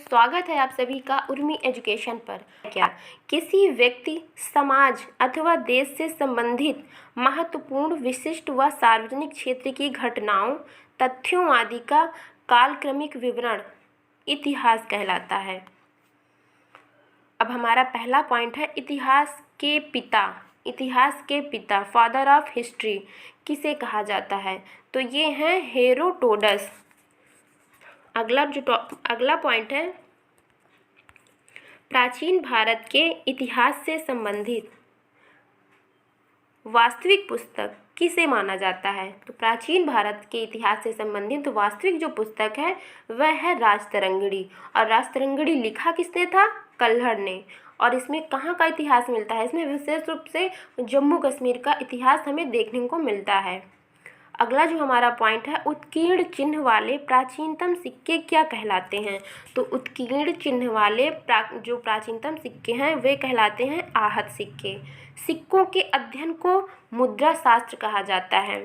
स्वागत है आप सभी का उर्मी एजुकेशन पर। क्या किसी व्यक्ति, समाज अथवा देश से संबंधित महत्वपूर्ण, विशिष्ट व सार्वजनिक क्षेत्र की घटनाओं, तथ्यों आदि का कालक्रमिक विवरण इतिहास कहलाता है। अब हमारा पहला पॉइंट है इतिहास के पिता। इतिहास के पिता, फादर ऑफ हिस्ट्री किसे कहा जाता है? तो ये हैं हेरोडोटस। अगला पॉइंट है प्राचीन भारत के इतिहास से संबंधित वास्तविक पुस्तक किसे माना जाता है? तो प्राचीन भारत के इतिहास से संबंधित वास्तविक जो पुस्तक है वह है राजतरंगिणी। और राजतरंगिणी लिखा किसने था? कल्हड़ ने। और इसमें कहाँ का इतिहास मिलता है? इसमें विशेष रूप से जम्मू कश्मीर का इतिहास हमें देखने को मिलता है। अगला जो हमारा पॉइंट है, उत्कीर्ण चिन्ह वाले प्राचीनतम सिक्के क्या कहलाते हैं? तो उत्कीर्ण चिन्ह वाले जो प्राचीनतम सिक्के हैं वे कहलाते हैं आहत सिक्के। सिक्कों के अध्ययन को मुद्रा शास्त्र कहा जाता है।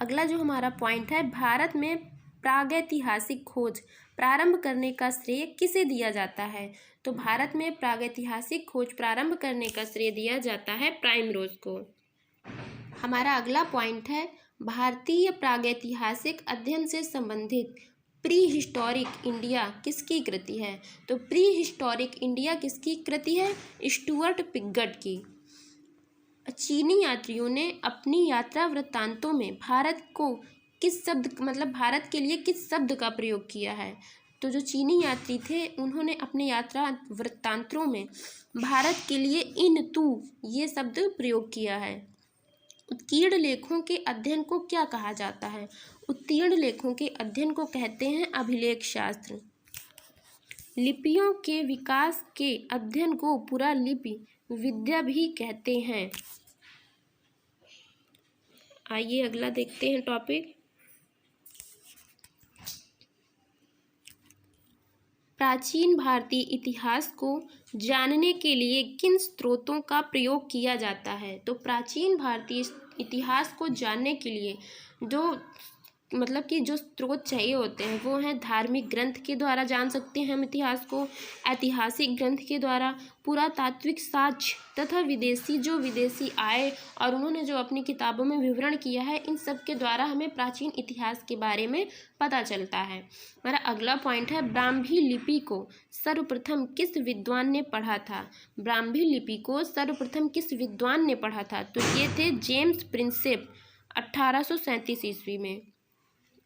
अगला जो हमारा पॉइंट है, भारत में प्रागैतिहासिक खोज प्रारंभ करने का श्रेय किसे दिया जाता है? तो भारत में प्रागैतिहासिक खोज प्रारंभ करने का श्रेय दिया जाता है प्राइमरोज को। हमारा अगला पॉइंट है भारतीय प्रागैतिहासिक अध्ययन से संबंधित प्री हिस्टोरिक इंडिया किसकी कृति है? तो प्री हिस्टोरिक इंडिया किसकी कृति है? स्टुअर्ट पिगॉट की। चीनी यात्रियों ने अपनी यात्रा वृत्तांतों में भारत को किस शब्द भारत के लिए किस शब्द का प्रयोग किया है? तो जो चीनी यात्री थे उन्होंने अपने यात्रा वृत्तांतों में भारत के लिए इन तू ये शब्द प्रयोग किया है। उत्कीर्ण लेखों के अध्ययन को क्या कहा जाता है? उत्कीर्ण लेखों के अध्ययन को कहते हैं अभिलेख शास्त्र। लिपियों के विकास के अध्ययन को पुरालिपि विद्या भी कहते हैं। आइए अगला देखते हैं टॉपिक। प्राचीन भारतीय इतिहास को जानने के लिए किन स्रोतों का प्रयोग किया जाता है? तो प्राचीन भारतीय इतिहास को जानने के लिए जो स्रोत चाहिए होते हैं वो हैं धार्मिक ग्रंथ के द्वारा जान सकते हैं हम इतिहास को, ऐतिहासिक ग्रंथ के द्वारा, पुरातात्विक साक्ष्य तथा विदेशी आए और उन्होंने जो अपनी किताबों में विवरण किया है, इन सब के द्वारा हमें प्राचीन इतिहास के बारे में पता चलता है। हमारा अगला पॉइंट है ब्राह्मी लिपि को सर्वप्रथम किस विद्वान ने पढ़ा था? ब्राह्मी लिपि को सर्वप्रथम किस विद्वान ने पढ़ा था? तो ये थे जेम्स प्रिंसेप 1837 ईस्वी में।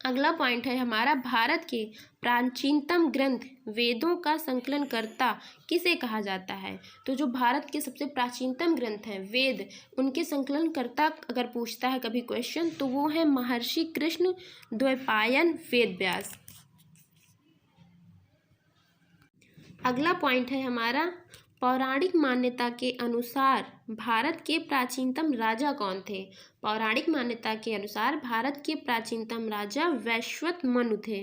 अगला पॉइंट है हमारा भारत के प्राचीनतम ग्रंथ वेदों का संकलनकर्ता किसे कहा जाता है? तो जो भारत के सबसे प्राचीनतम ग्रंथ हैं वेद, उनके संकलनकर्ता अगर पूछता है कभी क्वेश्चन तो वो है महर्षि कृष्ण द्वैपायन वेद व्यास। अगला पॉइंट है हमारा पौराणिक मान्यता के अनुसार भारत के प्राचीनतम राजा कौन थे? पौराणिक मान्यता के अनुसार भारत के प्राचीनतम राजा वैश्वत मनु थे।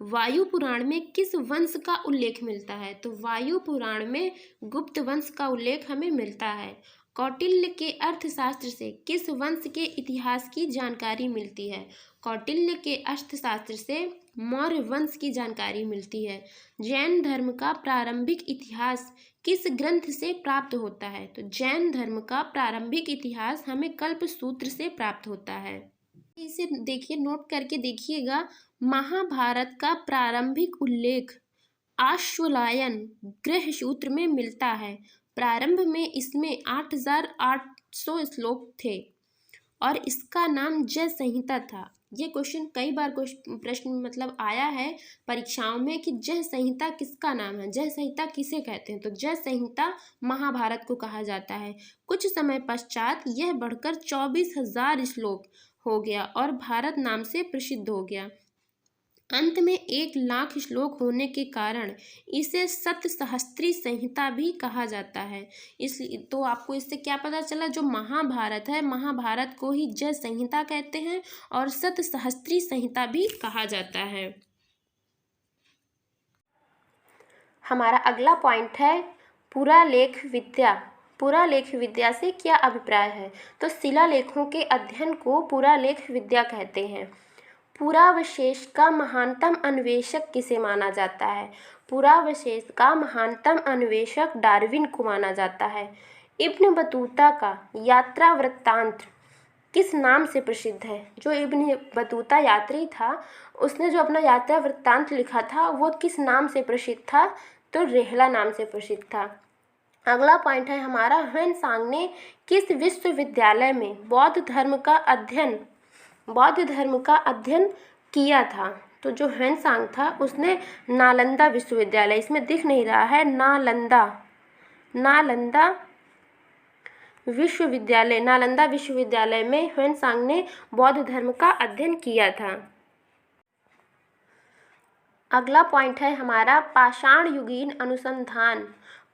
वायु पुराण में किस वंश का उल्लेख मिलता है? तो वायु पुराण में गुप्त वंश का उल्लेख हमें मिलता है। कौटिल्य के अर्थशास्त्र से किस वंश के इतिहास की जानकारी मिलती है? कौटिल्य के अर्थशास्त्र से मौर्य वंश की जानकारी मिलती है। जैन धर्म का प्रारंभिक इतिहास किस ग्रंथ से प्राप्त होता है? तो जैन धर्म का प्रारंभिक इतिहास हमें कल्पसूत्र से प्राप्त होता है। इसे देखिए, नोट करके देखिएगा। महाभारत का प्रारंभिक उल्लेख आश्वलायन गृह्यसूत्र में मिलता है। प्रारंभ में इसमें 8800 श्लोक थे और इसका नाम जय संहिता था। ये क्वेश्चन कई बार प्रश्न आया है परीक्षाओं में कि जय संहिता किसका नाम है, जय संहिता किसे कहते हैं? तो जय संहिता महाभारत को कहा जाता है। कुछ समय पश्चात यह बढ़कर 24,000 श्लोक हो गया और भारत नाम से प्रसिद्ध हो गया। अंत में 1,00,000 श्लोक होने के कारण इसे सतसहस्त्री संहिता भी कहा जाता है। इसलिए तो आपको इससे क्या पता चला, जो महाभारत है, महाभारत को ही जय संहिता कहते हैं और सतसहस्त्री संहिता भी कहा जाता है। हमारा अगला पॉइंट है पुरालेख विद्या। पुरालेख विद्या से क्या अभिप्राय है? तो शिलालेखों के अध्ययन को पुरालेख विद्या कहते हैं। पुरावशेष का महानतम अन्वेषक किसे माना जाता है? पुरावशेष का महानतम अन्वेषक डार्विन को माना जाता है। इब्न बतूता का यात्रा वृत्तांत किस नाम से प्रसिद्ध है? जो इब्न बतूता यात्री था, उसने जो अपना यात्रा वृत्तांत लिखा था वो किस नाम से प्रसिद्ध था? तो रेहला नाम से प्रसिद्ध था। अगला पॉइंट है हमारा, ह्वेनसांग ने किस विश्वविद्यालय में बौद्ध धर्म का अध्ययन किया था? तो जो ह्वेनसांग था उसने नालंदा विश्वविद्यालय, इसमें दिख नहीं रहा है, नालंदा विश्वविद्यालय में ह्वेनसांग ने बौद्ध धर्म का अध्ययन किया था। अगला पॉइंट है हमारा,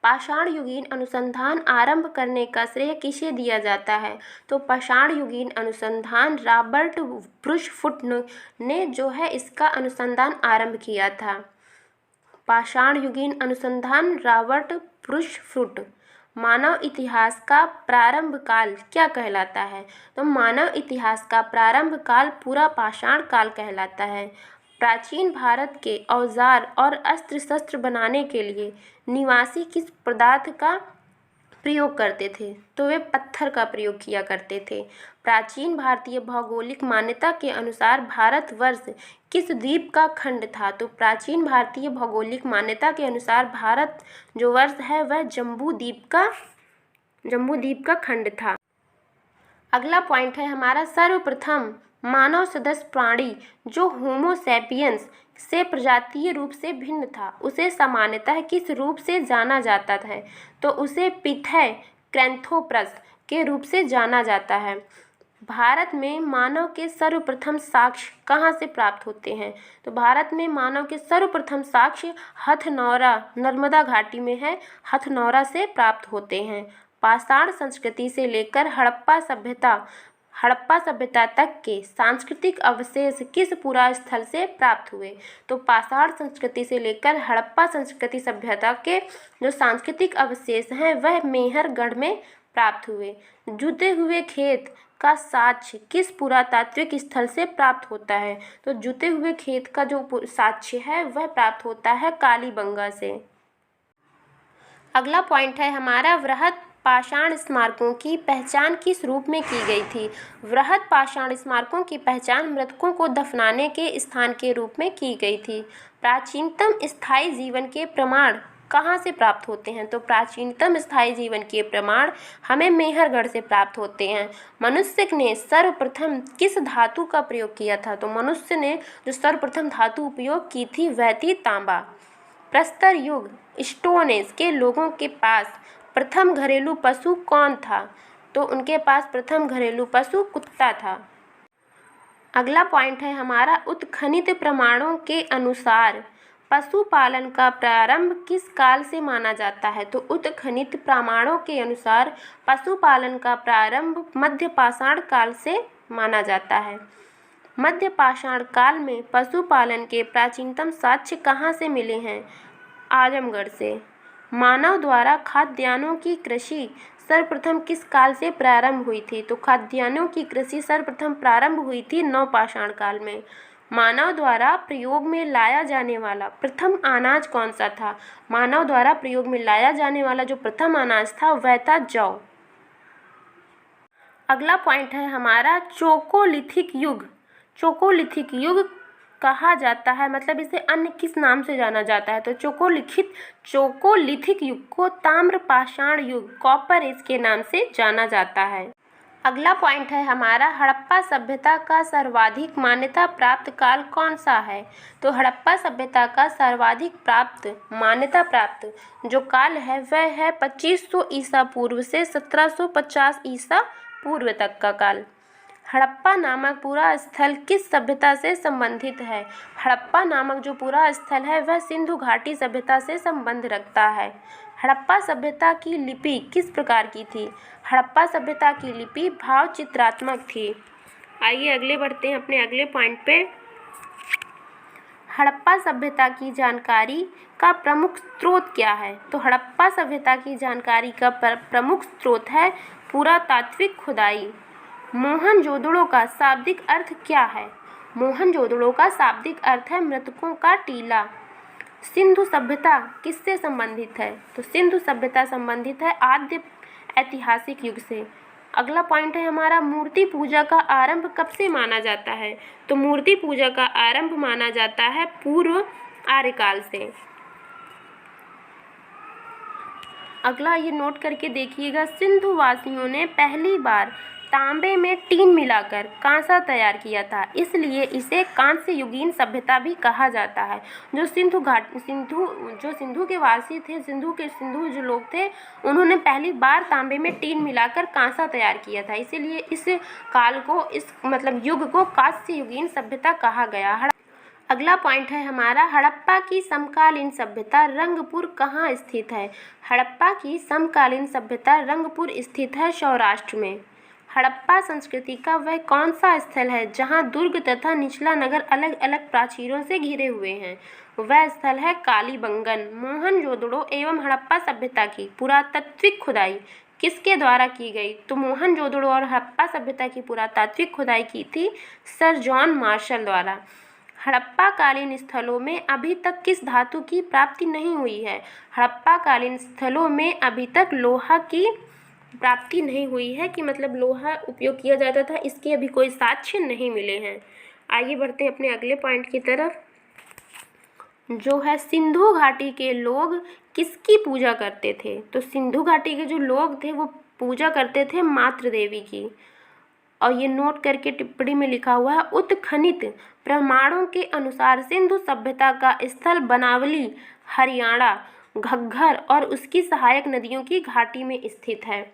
पाषाण युगीन अनुसंधान आरंभ करने का श्रेय किसे दिया जाता है? तो पाषाण युगीन अनुसंधान रॉबर्ट ब्रुशफुट ने जो है इसका अनुसंधान आरंभ किया था। पाषाण युगीन अनुसंधान रॉबर्ट ब्रुशफुट। मानव इतिहास का प्रारंभ काल क्या कहलाता है? तो मानव इतिहास का प्रारंभ काल पूरा पाषाण काल कहलाता है। प्राचीन भारत के औजार और अस्त्र शस्त्र बनाने के लिए निवासी किस पदार्थ का प्रयोग करते थे? तो वे पत्थर का प्रयोग किया करते थे। प्राचीन भारतीय भौगोलिक मान्यता के अनुसार भारतवर्ष किस द्वीप का खंड था? तो प्राचीन भारतीय भौगोलिक मान्यता के अनुसार भारत जो वर्ष है वह जम्बू द्वीप का खंड था। अगला पॉइंट है हमारा, सर्वप्रथम मानव सदृश प्राणी जो होमो सैपियंस से प्रजातीय रूप से भिन्न था, उसे सामान्यतः किस रूप से जाना जाता है? तो उसे पिथेकैंथ्रोपस के रूप से जाना जाता है। भारत में मानव के सर्वप्रथम साक्ष्य कहाँ से प्राप्त होते हैं? तो भारत में मानव के सर्वप्रथम साक्ष्य हथनौरा, नर्मदा घाटी में है, हथनौरा से प्राप्त होते हैं। पाषाण संस्कृति से लेकर हड़प्पा सभ्यता तक के सांस्कृतिक अवशेष किस पुरा स्थल से प्राप्त हुए? तो पाषाण संस्कृति से लेकर हड़प्पा संस्कृति सभ्यता के जो सांस्कृतिक अवशेष हैं वह मेहरगढ़ में प्राप्त हुए। जुते हुए खेत का साक्ष्य किस पुरातात्विक स्थल से प्राप्त होता है? तो जुते हुए खेत का जो साक्ष्य है वह प्राप्त होता है कालीबंगा से। अगला पॉइंट है हमारा, वृहद पाषाण स्मारकों की पहचान किस रूप में की गई थी? वृहद पाषाण स्मारकों की पहचान मृतकों को दफनाने के स्थान के रूप में की गई थी। प्राचीनतम स्थायी जीवन के प्रमाण कहाँ से प्राप्त होते हैं? तो प्राचीनतम स्थायी जीवन के प्रमाण हमें मेहरगढ़ से प्राप्त होते हैं। मनुष्य ने सर्वप्रथम किस धातु का प्रयोग किया था? तो मनुष्य ने जो सर्वप्रथम धातु उपयोग की थी वह थी तांबा। प्रस्तर युग स्टोन एज के लोगों के पास प्रथम घरेलू पशु कौन था? तो उनके पास प्रथम घरेलू पशु कुत्ता था। अगला पॉइंट है हमारा, उत्खनित प्रमाणों के अनुसार पशुपालन का प्रारंभ किस काल से माना जाता है? तो उत्खनित प्रमाणों के अनुसार पशुपालन का प्रारंभ मध्य पाषाण काल से माना जाता है। मध्य पाषाण काल में पशुपालन के प्राचीनतम साक्ष्य कहाँ से मिले हैं? आजमगढ़ से। मानव द्वारा खाद्यान्नों की कृषि सर्वप्रथम किस काल से प्रारंभ हुई थी? तो खाद्यान्नों की कृषि सर्वप्रथम प्रारंभ हुई थी नवपाषाण काल में। मानव द्वारा प्रयोग में लाया जाने वाला प्रथम अनाज कौन सा था? मानव द्वारा प्रयोग में लाया जाने वाला जो प्रथम अनाज था वह था जौ। अगला पॉइंट है हमारा, चोकोलिथिक युग कहा जाता है, मतलब इसे अन्य किस नाम से जाना जाता है? तो चोकोलिथिक युग को ताम्र पाषाण युग, कॉपर एज के नाम से जाना जाता है। अगला पॉइंट है हमारा, हड़प्पा सभ्यता का सर्वाधिक मान्यता प्राप्त काल कौन सा है? तो हड़प्पा सभ्यता का सर्वाधिक मान्यता प्राप्त जो काल है वह है 2500 ईसा पूर्व से 1750 ईसा पूर्व तक का काल। हड़प्पा नामक पूरा स्थल किस सभ्यता से संबंधित है? हड़प्पा नामक जो पूरा स्थल है वह सिंधु घाटी सभ्यता से संबंध रखता है। हड़प्पा सभ्यता की लिपि किस प्रकार की थी? हड़प्पा सभ्यता की लिपि भाव चित्रात्मक थी। आइए अगले बढ़ते हैं अपने अगले पॉइंट पे। हड़प्पा सभ्यता की जानकारी का प्रमुख स्रोत क्या है? तो हड़प्पा सभ्यता की जानकारी का प्रमुख स्रोत है पुरातात्विक खुदाई। मोहनजोदड़ो का शाब्दिक अर्थ क्या है? मोहनजोदड़ो का शाब्दिक अर्थ है मृतकों का टीला। सिंधु सभ्यता किससे संबंधित है? तो सिंधु सभ्यता संबंधित है आद्य ऐतिहासिक युग से। अगला पॉइंट है हमारा, मूर्ति पूजा का आरंभ कब से माना जाता है? तो मूर्ति पूजा का आरंभ माना जाता है पूर्व आर्यकाल से। अगला ये नोट करके देखिएगा, सिंधु वासियों ने पहली बार तांबे में टीन मिलाकर कांसा तैयार किया था, इसलिए इसे कांस्य युगीन सभ्यता भी कहा जाता है। जो सिंधु के वासी थे, सिंधु जो लोग थे, उन्होंने पहली बार तांबे में टीन मिलाकर कांसा तैयार किया था, इसीलिए इस काल को, इस युग को कांस्य युगीन सभ्यता कहा गया। अगला पॉइंट है हमारा, हड़प्पा की समकालीन सभ्यता रंगपुर कहाँ स्थित है? हड़प्पा की समकालीन सभ्यता रंगपुर स्थित है सौराष्ट्र में। हड़प्पा संस्कृति का वह कौन सा स्थल है जहाँ दुर्ग तथा निचला नगर अलग अलग प्राचीरों से घिरे हुए हैं? वह स्थल है कालीबंगन। मोहनजोदड़ो एवं हड़प्पा सभ्यता की पुरातात्विक खुदाई किसके द्वारा की गई? तो मोहनजोदड़ो और हड़प्पा सभ्यता की पुरातात्विक खुदाई की थी सर जॉन मार्शल द्वारा। हड़प्पा कालीन स्थलों में अभी तक किस धातु की प्राप्ति नहीं हुई है? हड़प्पा कालीन स्थलों में अभी तक लोहा की प्राप्ति नहीं हुई है, कि लोहा उपयोग किया जाता था, इसके अभी कोई साक्ष्य नहीं मिले हैं। आगे बढ़ते हैं अपने अगले पॉइंट की तरफ, जो है सिंधु घाटी के लोग किसकी पूजा करते थे? तो सिंधु घाटी के जो लोग थे वो पूजा करते थे मातृ देवी की। और ये नोट करके टिप्पणी में लिखा हुआ है, उत्खनित प्रमाणों के अनुसार सिंधु सभ्यता का स्थल बनावली हरियाणा, घग्गर और उसकी सहायक नदियों की घाटी में स्थित है।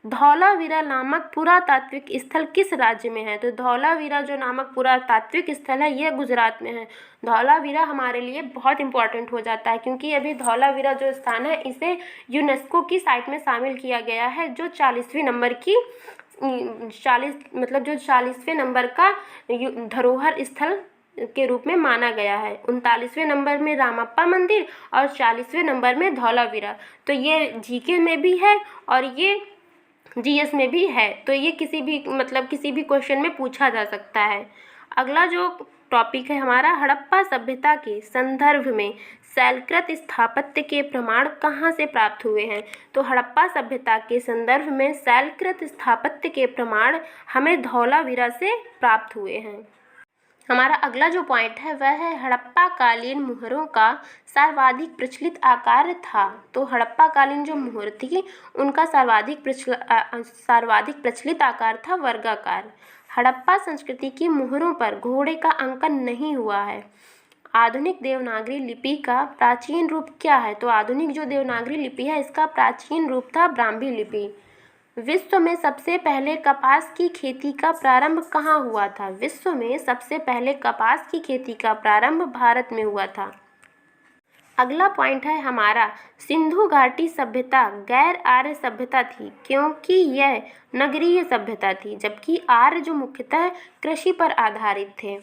धौलावीरा नामक पुरातात्विक स्थल किस राज्य में है? तो धौलावीरा जो नामक पुरातात्विक स्थल है यह गुजरात में है। धौलावीरा हमारे लिए बहुत इंपॉर्टेंट हो जाता है, क्योंकि अभी धौलावीरा जो स्थान है इसे यूनेस्को की साइट में शामिल किया गया है, जो 40वें नंबर की 40वें नंबर का धरोहर स्थल के रूप में माना गया है। 39वें नंबर में रामप्पा मंदिर और 40वें नंबर में धौलावीरा। तो ये जीके में भी है और ये जीएस में भी है, तो ये किसी भी क्वेश्चन में पूछा जा सकता है। अगला जो टॉपिक है हमारा, हड़प्पा सभ्यता के संदर्भ में शैलकृत स्थापत्य के प्रमाण कहाँ से प्राप्त हुए हैं? तो हड़प्पा सभ्यता के संदर्भ में शैलकृत स्थापत्य के प्रमाण हमें धौलावीरा से प्राप्त हुए हैं। हमारा अगला जो पॉइंट है वह है, हड़प्पा कालीन मुहरों का सर्वाधिक प्रचलित आकार था। तो हड़प्पा कालीन जो मुहर थी उनका सर्वाधिक प्रचलित आकार था वर्गाकार। हड़प्पा संस्कृति की मुहरों पर घोड़े का अंकन नहीं हुआ है। आधुनिक देवनागरी लिपि का प्राचीन रूप क्या है? तो आधुनिक जो देवनागरी लिपि है इसका प्राचीन रूप था ब्राह्मी लिपि। विश्व में सबसे पहले कपास की खेती का प्रारंभ कहाँ हुआ था? विश्व में सबसे पहले कपास की खेती का प्रारंभ भारत में हुआ था। अगला पॉइंट है हमारा, सिंधु घाटी सभ्यता गैर आर्य सभ्यता थी क्योंकि यह नगरीय सभ्यता थी, जबकि आर्य जो मुख्यतः कृषि पर आधारित थे।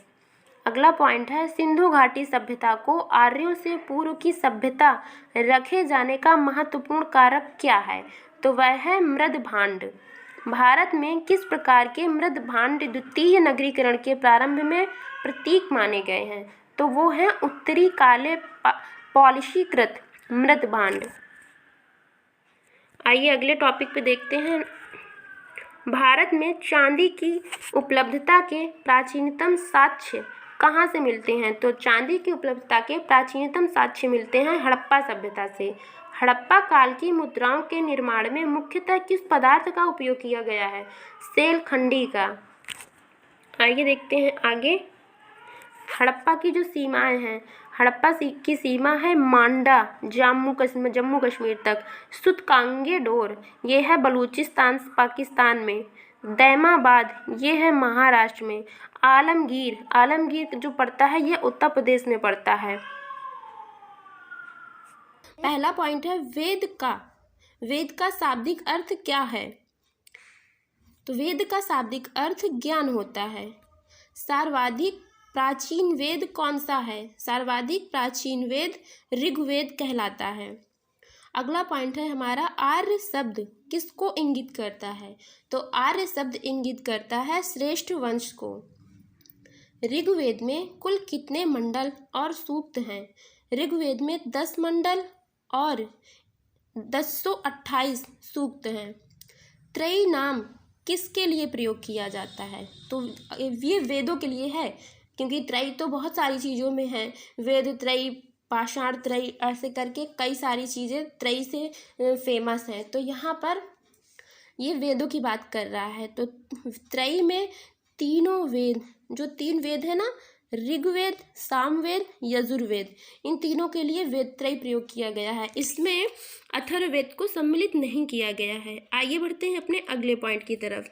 अगला पॉइंट है, सिंधु घाटी सभ्यता को आर्यों से पूर्व की सभ्यता रखे जाने का महत्वपूर्ण कारक क्या है? तो वह है मृद भांड। भारत में किस प्रकार के मृद भांड द्वितीय नगरीकरण के प्रारंभ में प्रतीक माने गए हैं? तो वो हैं उत्तरी काले पॉलिशीकृत मृद भांड। आइए अगले टॉपिक पे देखते हैं, भारत में चांदी की उपलब्धता के प्राचीनतम साक्ष्य कहाँ से मिलते हैं? तो चांदी की उपलब्धता के प्राचीनतम साक्ष्य मिलते हैं हड़प्पा सभ्यता से। हड़प्पा काल की मुद्राओं के निर्माण में मुख्यतः किस पदार्थ का उपयोग किया गया है? सेलखंडी का। आइए देखते हैं आगे, हड़प्पा की जो सीमाएं हैं, हड़प्पा की सीमा है मांडा जम्मू कश्मीर तक, सुतकांगे डोर ये है बलूचिस्तान पाकिस्तान में, दैमाबाद ये है महाराष्ट्र में, आलमगीर जो पड़ता है ये उत्तर प्रदेश में पड़ता है। पहला पॉइंट है, वेद का शाब्दिक अर्थ क्या है? तो वेद का शाब्दिक अर्थ ज्ञान होता है। सर्वाधिक प्राचीन वेद कौन सा है? सर्वाधिक प्राचीन वेद ऋग्वेद कहलाता है। अगला पॉइंट है हमारा, आर्य शब्द किसको इंगित करता है? तो आर्य शब्द इंगित करता है श्रेष्ठ वंश को। ऋग्वेद में कुल कितने मंडल और सूक्त हैं? ऋग्वेद में 10 मंडल और 1028 सूक्त हैं। त्रयी नाम किसके लिए प्रयोग किया जाता है? तो ये वेदों के लिए है, क्योंकि त्रयी तो बहुत सारी चीज़ों में है, वेद त्रयी, पाषाण त्रयी, ऐसे करके कई सारी चीज़ें त्रयी से फेमस हैं। तो यहाँ पर ये वेदों की बात कर रहा है। तो त्रयी में तीनों वेद, जो 3 वेद है ना, ऋग्वेद, सामवेद, यजुर्वेद, इन तीनों के लिए वेद त्रयी प्रयोग किया गया है। इसमें अथर्ववेद को सम्मिलित नहीं किया गया है। आइए बढ़ते हैं अपने अगले पॉइंट की तरफ।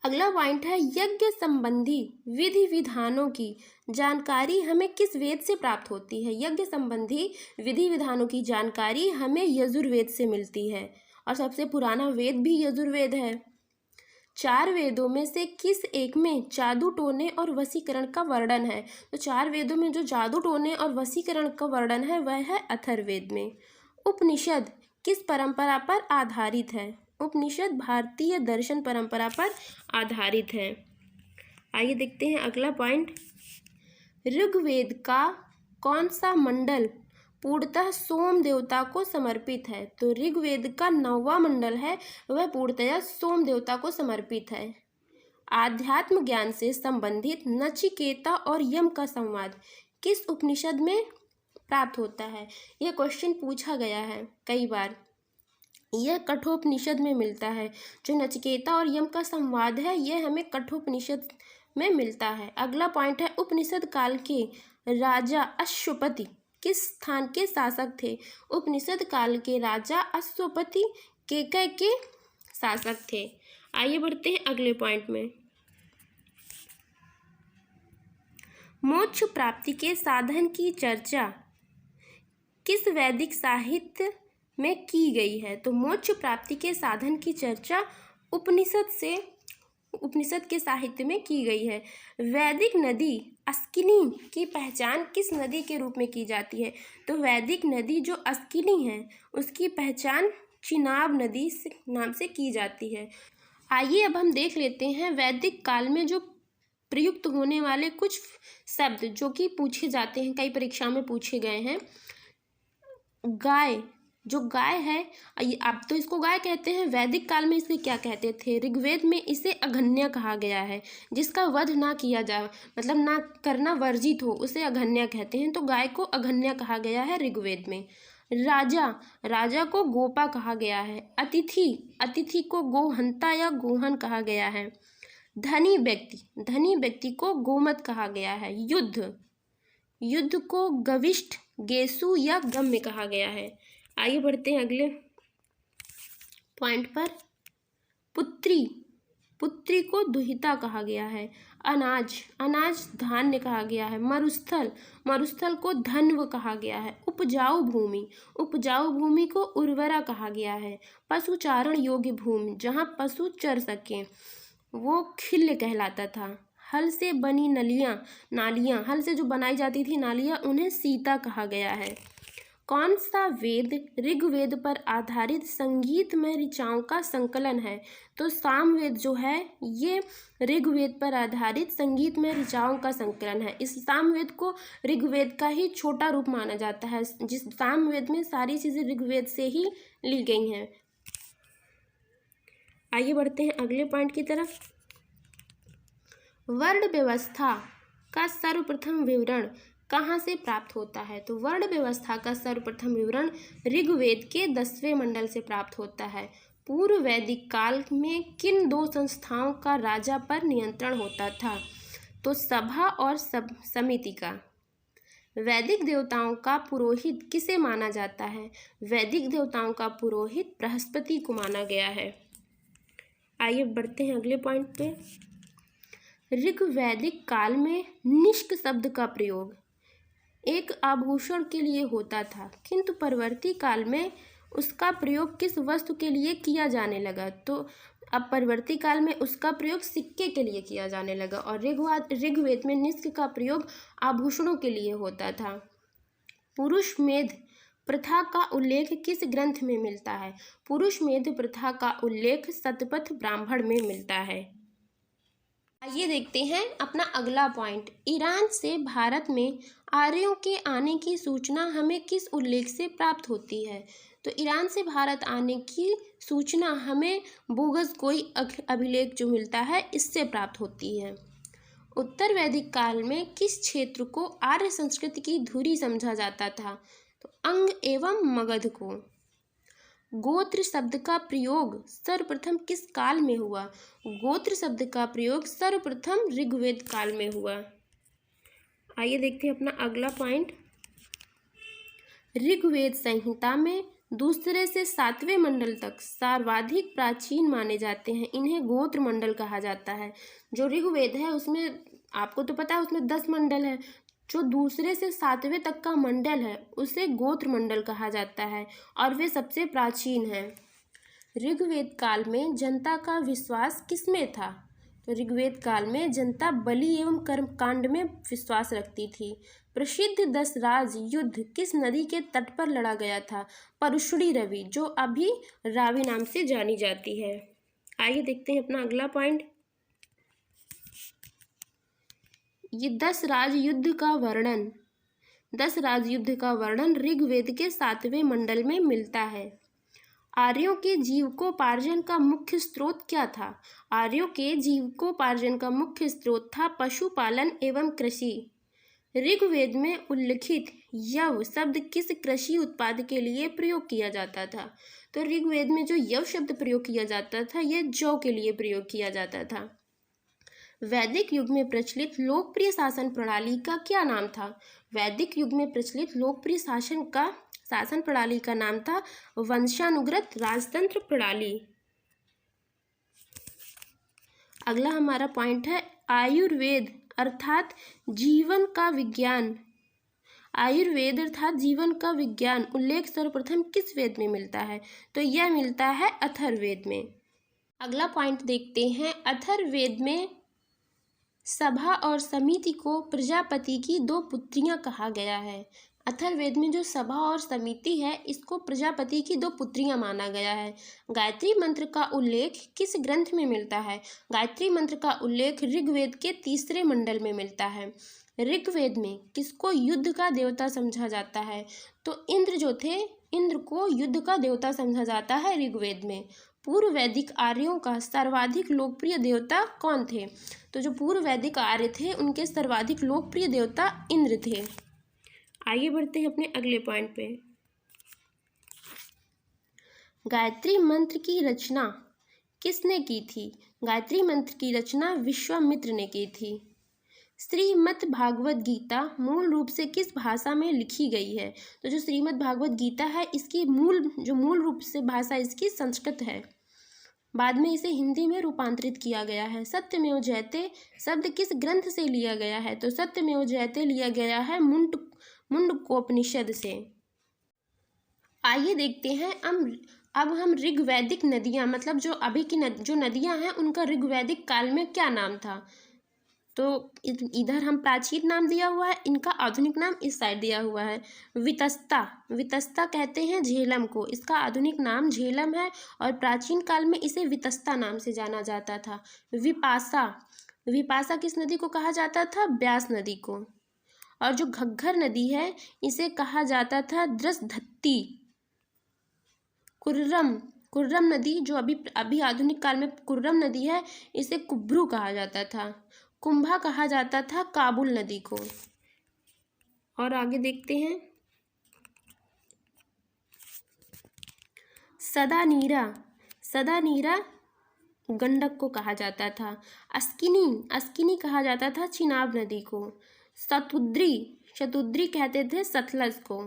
अगला पॉइंट है, यज्ञ संबंधी विधि विधानों की जानकारी हमें किस वेद से प्राप्त होती है? यज्ञ संबंधी विधि विधानों की जानकारी हमें यजुर्वेद से मिलती है, और सबसे पुराना वेद भी यजुर्वेद है। 4 वेदों में से किस एक में जादू टोने और वशीकरण का वर्णन है? तो 4 वेदों में जो जादू टोने और वशीकरण का वर्णन है वह है अथर्ववेद में। उपनिषद किस परंपरा पर आधारित है? उपनिषद भारतीय दर्शन परंपरा पर आधारित है। आइए देखते हैं अगला पॉइंट। ऋग्वेद का कौन सा मंडल पूर्णतः सोम देवता को समर्पित है? तो ऋग्वेद का 9वां मंडल है, वह पूर्णतः सोम देवता को समर्पित है। आध्यात्म ज्ञान से संबंधित नचिकेता और यम का संवाद किस उपनिषद में प्राप्त होता है? यह क्वेश्चन पूछा गया है कई बार। यह कठोपनिषद में मिलता है। जो नचिकेता और यम का संवाद है यह हमें कठोपनिषद में मिलता है। अगला पॉइंट है, उपनिषद काल के राजा अश्वपति किस स्थान के शासक थे? उपनिषद काल के राजा अश्वपति केकय के शासक थे। आइए बढ़ते हैं अगले पॉइंट में। मोक्ष प्राप्ति के साधन की चर्चा किस वैदिक साहित्य में की गई है? तो मोक्ष प्राप्ति के साधन की चर्चा उपनिषद के साहित्य में की गई है। वैदिक नदी अस्किनी की पहचान किस नदी के रूप में की जाती है? तो वैदिक नदी जो अस्किनी है उसकी पहचान चिनाब नदी से नाम से की जाती है। आइए अब हम देख लेते हैं वैदिक काल में जो प्रयुक्त होने वाले कुछ शब्द जो कि पूछे जाते हैं, कई परीक्षा में पूछे गए हैं। गाय, जो गाय है, अब तो इसको गाय कहते हैं, वैदिक काल में इसे क्या कहते थे? ऋग्वेद में इसे अघन्य कहा गया है, जिसका वध ना किया जाए, मतलब ना करना वर्जित हो, उसे अघन्य कहते हैं। तो गाय को अघन्य कहा गया है ऋग्वेद में। राजा को गोपा कहा गया है। अतिथि को गोहंता या गोहन कहा गया है। धनी व्यक्ति को गोमत कहा गया है। युद्ध को गविष्ठ, गेसु या गम्य कहा गया है। आइए बढ़ते हैं अगले पॉइंट पर। पुत्री को दुहिता कहा गया है। अनाज धान्य कहा गया है। मरुस्थल को धन्व कहा गया है। उपजाऊ भूमि को उर्वरा कहा गया है। पशुचारण योग्य भूमि जहाँ पशु चर सकें वो खिल्य कहलाता था। हल से बनी नालियाँ, हल से जो बनाई जाती थी नालियाँ, उन्हें सीता कहा गया है। कौन सा वेद ऋग्वेद पर आधारित संगीतमय ऋचाओं का संकलन है? तो सामवेद जो है ये ऋग्वेद पर आधारित संगीतमय ऋचाओं का संकलन है। इस सामवेद को ऋग्वेद का ही छोटा रूप माना जाता है। जिस सामवेद में सारी चीज़ें ऋग्वेद से ही ली गई हैं। आइए बढ़ते हैं अगले पॉइंट की तरफ। वर्ण व्यवस्था का सर्वप्रथम विवरण कहाँ से प्राप्त होता है? तो वर्ण व्यवस्था का सर्वप्रथम विवरण ऋग्वेद के 10वें मंडल से प्राप्त होता है। पूर्व वैदिक काल में किन 2 संस्थाओं का राजा पर नियंत्रण होता था? तो सभा और समिति का। वैदिक देवताओं का पुरोहित किसे माना जाता है? वैदिक देवताओं का पुरोहित बृहस्पति को माना गया है। आइए बढ़ते हैं अगले पॉइंट पे। ऋग्वैदिक काल में निष्क शब्द का प्रयोग एक आभूषण के लिए होता था, किंतु परवर्ती काल में उसका प्रयोग किस वस्तु के लिए किया जाने लगा? तो अब परवर्ती काल में उसका प्रयोग सिक्के के लिए किया जाने लगा, और ऋग्वेद में निष्क का प्रयोग आभूषणों के लिए होता था। पुरुष मेध प्रथा का उल्लेख किस ग्रंथ में मिलता है? पुरुष मेध प्रथा का उल्लेख शतपथ ब्राह्मण में मिलता है। आइए देखते हैं अपना अगला पॉइंट। ईरान से भारत में आर्यों के आने की सूचना हमें किस उल्लेख से प्राप्त होती है? तो ईरान से भारत आने की सूचना हमें बोगस कोई अभिलेख जो मिलता है इससे प्राप्त होती है। उत्तर वैदिक काल में किस क्षेत्र को आर्य संस्कृति की धुरी समझा जाता था? तो अंग एवं मगध को। गोत्र शब्द का प्रयोग सर्वप्रथम किस काल में हुआ? गोत्र शब्द का प्रयोग सर्वप्रथम ऋग्वेद काल में हुआ। आइए देखते हैं अपना अगला पॉइंट। ऋग्वेद संहिता में दूसरे से 7वें मंडल तक सर्वाधिक प्राचीन माने जाते हैं, इन्हें गोत्र मंडल कहा जाता है। जो ऋग्वेद है उसमें आपको तो पता है उसमें 10 मंडल है, जो दूसरे से 7वें तक का मंडल है उसे गोत्र मंडल कहा जाता है और वे सबसे प्राचीन है। ऋग्वेद काल में जनता का विश्वास किसमें था? तो ऋग्वेद काल में जनता बलि एवं कर्म कांड में विश्वास रखती थी। प्रसिद्ध दशराज युद्ध किस नदी के तट पर लड़ा गया था? परुशड़ी रवि, जो अभी रावी नाम से जानी जाती है। आइए देखते हैं अपना अगला पॉइंट। ये 10 राज युद्ध का वर्णन ऋग्वेद के 7वें मंडल में मिलता है। आर्यों के जीविकोपार्जन का मुख्य स्रोत क्या था? आर्यों के जीविकोपार्जन का मुख्य स्रोत था पशुपालन एवं कृषि। ऋग्वेद में उल्लिखित यव शब्द किस कृषि उत्पाद के लिए प्रयोग किया जाता था? तो ऋग्वेद में जो यव शब्द प्रयोग किया जाता था यह जौ के लिए प्रयोग किया जाता था। वैदिक युग में प्रचलित लोकप्रिय शासन प्रणाली का क्या नाम था? वैदिक युग में प्रचलित लोकप्रिय शासन प्रणाली का नाम था वंशानुगत राजतंत्र प्रणाली। अगला हमारा पॉइंट है आयुर्वेद अर्थात जीवन का विज्ञान। आयुर्वेद अर्थात जीवन का विज्ञान उल्लेख सर्वप्रथम किस वेद में मिलता है? तो यह मिलता है अथर्ववेद में। अगला पॉइंट देखते हैं। अथर्ववेद में सभा और समिति को प्रजापति की 2 पुत्रियां कहा गया है। अथर्ववेद में जो सभा और समिति है इसको प्रजापति की 2 पुत्रियां माना गया है। गायत्री मंत्र का उल्लेख किस ग्रंथ में मिलता है? गायत्री मंत्र का उल्लेख ऋग्वेद के 3रे मंडल में मिलता है। ऋग्वेद में किसको युद्ध का देवता समझा जाता है? तो इंद्र जो थे, इंद्र को युद्ध का देवता समझा जाता है ऋग्वेद में। पूर्व वैदिक आर्यों का सर्वाधिक लोकप्रिय देवता कौन थे? तो जो पूर्व वैदिक आर्य थे उनके सर्वाधिक लोकप्रिय देवता इंद्र थे। आइए बढ़ते हैं अपने अगले पॉइंट पे। गायत्री मंत्र की रचना किसने की थी? गायत्री मंत्र की रचना विश्वामित्र ने की थी। श्रीमद् भागवत गीता मूल रूप से किस भाषा में लिखी गई है? तो जो श्रीमद् भागवत गीता है इसकी मूल रूप से भाषा इसकी संस्कृत है। बाद में इसे हिंदी में रूपांतरित किया गया है। सत्यमेव जयते शब्द किस ग्रंथ से लिया गया है? तो सत्यमेव जयते लिया गया है मुंडकोपनिषद से। आइए देखते हैं अब हम ऋग्वैदिक नदियाँ मतलब जो अभी की जो नदियाँ हैं उनका ऋग्वैदिक काल में क्या नाम था? तो इधर हम प्राचीन नाम दिया हुआ है, इनका आधुनिक नाम इस साइड दिया हुआ है। वितस्ता कहते हैं झेलम को, इसका आधुनिक नाम झेलम है और प्राचीन काल में इसे वितस्ता नाम से जाना जाता था। विपासा किस नदी को कहा जाता था? ब्यास नदी को। और जो घग्घर नदी है इसे कहा जाता था द्रसधत्ती। कुर्रम नदी जो अभी आधुनिक काल में कुर्रम नदी है इसे कुब्रू कहा जाता था। कुंभा कहा जाता था काबुल नदी को। और आगे देखते हैं। सदानीरा गंडक को कहा जाता था। अस्किनी कहा जाता था चिनाब नदी को। शतुद्री कहते थे सतलज को।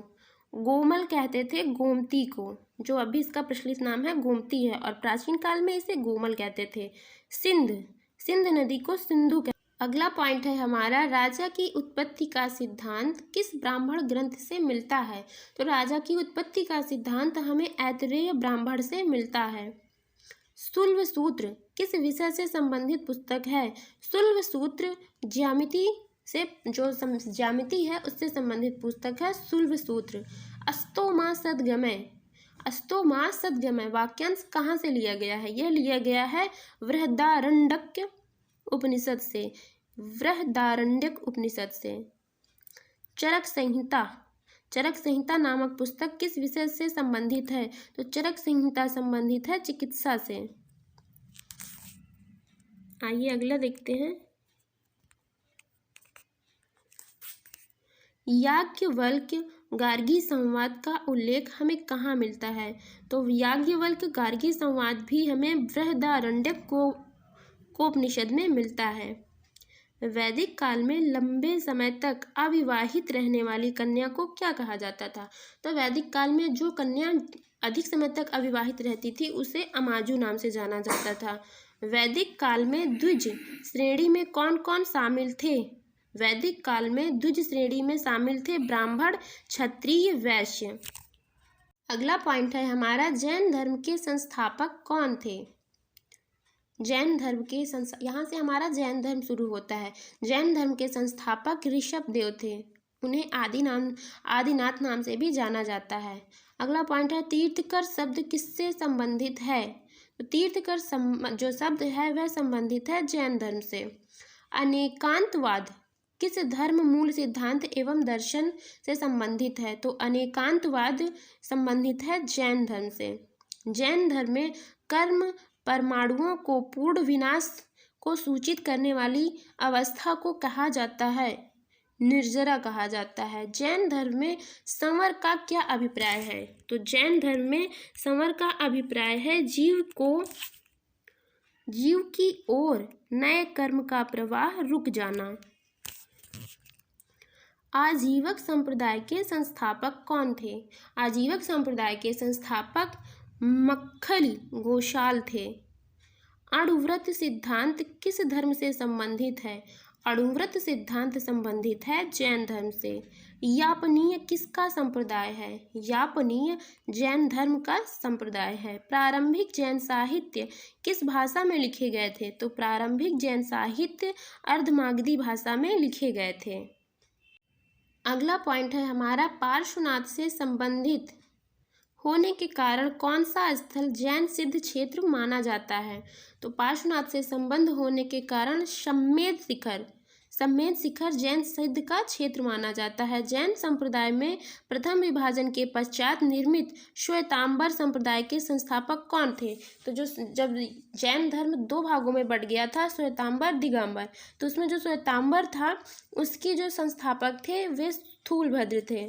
गोमल कहते थे गोमती को, जो अभी इसका प्रचलित नाम है गोमती है और प्राचीन काल में इसे गोमल कहते थे। सिंध नदी को सिंधु। अगला पॉइंट है हमारा राजा की उत्पत्ति का सिद्धांत किस ब्राह्मण ग्रंथ से मिलता है? तो राजा की उत्पत्ति का सिद्धांत हमें ऐतरेय ब्राह्मण से मिलता है। शुल्ब सूत्र किस विषय से संबंधित पुस्तक है? शुल्ब सूत्र ज्यामिति से जो ज्यामिति है उससे संबंधित पुस्तक है शुल्ब सूत्र। अस्तो माँ सद्गमय, अस्तो माँ सद्गमय वाक्यांश कहाँ से लिया गया है? यह लिया गया है बृहदारण्यक उपनिषद से, बृहदारण्यक उपनिषद से। चरक संहिता, चरक संहिता नामक पुस्तक किस विषय से संबंधित है? तो चरक संहिता संबंधित है चिकित्सा से। आइए अगला देखते हैं। याज्ञवल्क्य गार्गी संवाद का उल्लेख हमें कहाँ मिलता है? तो याज्ञवल्क्य गार्गी संवाद भी हमें बृहदारण्यक कोपनिषद में मिलता है। वैदिक काल में लंबे समय तक अविवाहित रहने वाली कन्या को क्या कहा जाता था? तो वैदिक काल में जो कन्या अधिक समय तक अविवाहित रहती थी उसे अमाजु नाम से जाना जाता था। वैदिक काल में द्विज श्रेणी में कौन कौन शामिल थे? वैदिक काल में द्विज श्रेणी में शामिल थे ब्राह्मण, क्षत्रिय, वैश्य। अगला पॉइंट है हमारा, जैन धर्म के संस्थापक कौन थे? जैन धर्म के यहाँ से हमारा जैन धर्म शुरू होता है। जैन धर्म के संस्थापक ऋषभदेव थे। उन्हें आदिनाथ नाम से भी जाना जाता है। अगला पॉइंट है, तीर्थकर शब्द किससे संबंधित है? तो तीर्थकर जो शब्द है वह संबंधित है जैन धर्म से। अनेकांतवाद किस धर्म मूल सिद्धांत एवं दर्शन से संबंधित है? तो अनेकांतवाद संबंधित है जैन धर्म से। जैन धर्म में कर्म परमाणुओं को पूर्ण विनाश को सूचित करने वाली अवस्था को कहा जाता है निर्जरा कहा जाता है। जैन धर्म में संवर का क्या अभिप्राय है? तो जैन धर्म में संवर का अभिप्राय है जीव की ओर नए कर्म का प्रवाह रुक जाना। आजीवक संप्रदाय के संस्थापक कौन थे? आजीवक संप्रदाय के संस्थापक मक्खली गोशाल थे। अणुव्रत सिद्धांत किस धर्म से संबंधित है? अणुव्रत सिद्धांत संबंधित है जैन धर्म से। यापनीय किसका संप्रदाय है? यापनीय जैन धर्म का संप्रदाय है। प्रारंभिक जैन साहित्य किस भाषा में लिखे गए थे? तो प्रारंभिक जैन साहित्य अर्धमागधी भाषा में लिखे गए थे। अगला पॉइंट है हमारा, पार्श्वनाथ से संबंधित होने के कारण कौन सा स्थल जैन सिद्ध क्षेत्र माना जाता है? तो पार्श्वनाथ से संबंध होने के कारण सम्मेद शिखर जैन सिद्ध का क्षेत्र माना जाता है। जैन संप्रदाय में प्रथम विभाजन के पश्चात निर्मित श्वेतांबर संप्रदाय के संस्थापक कौन थे? तो जब जैन धर्म दो भागों में बट गया था, श्वेतांबर, दिगंबर, तो उसमें जो श्वेतांबर था उसके जो संस्थापक थे वे स्थूलभद्र थे।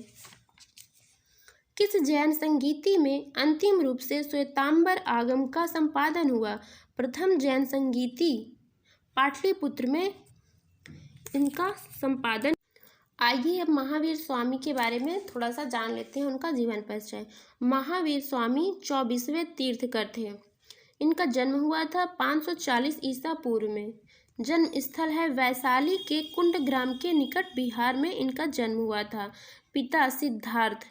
किस जैन संगीति में अंतिम रूप से श्वेतांबर आगम का संपादन हुआ? प्रथम जैन संगीति पाटलिपुत्र में इनका संपादन। आइए अब महावीर स्वामी के बारे में थोड़ा सा जान लेते हैं, उनका जीवन परिचय। महावीर स्वामी 24वें तीर्थकर थे। इनका जन्म हुआ था 540 ईसा पूर्व में। जन्म स्थल है वैशाली के कुंड ग्राम के निकट, बिहार में इनका जन्म हुआ था। पिता सिद्धार्थ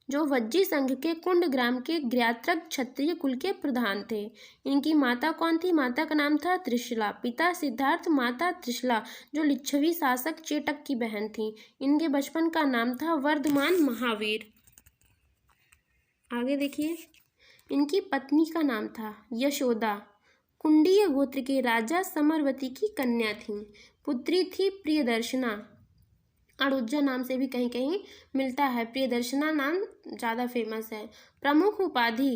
जो वज्जी संघ के कुंड ग्राम के ज्ञात्रक क्षत्रिय कुल के प्रधान थे। इनकी माता कौन थी? माता का नाम था त्रिशला। पिता सिद्धार्थ, माता त्रिशला जो लिच्छवी शासक चेटक की बहन थी। इनके बचपन का नाम था वर्धमान महावीर। आगे देखिए, इनकी पत्नी का नाम था यशोदा। कुंडीय गोत्र के राजा समरवती की कन्या थी। पुत्री थी प्रियदर्शना। अड़ुज्जा नाम से भी कहीं कहीं मिलता है, प्रियदर्शना नाम ज़्यादा फेमस है। प्रमुख उपाधि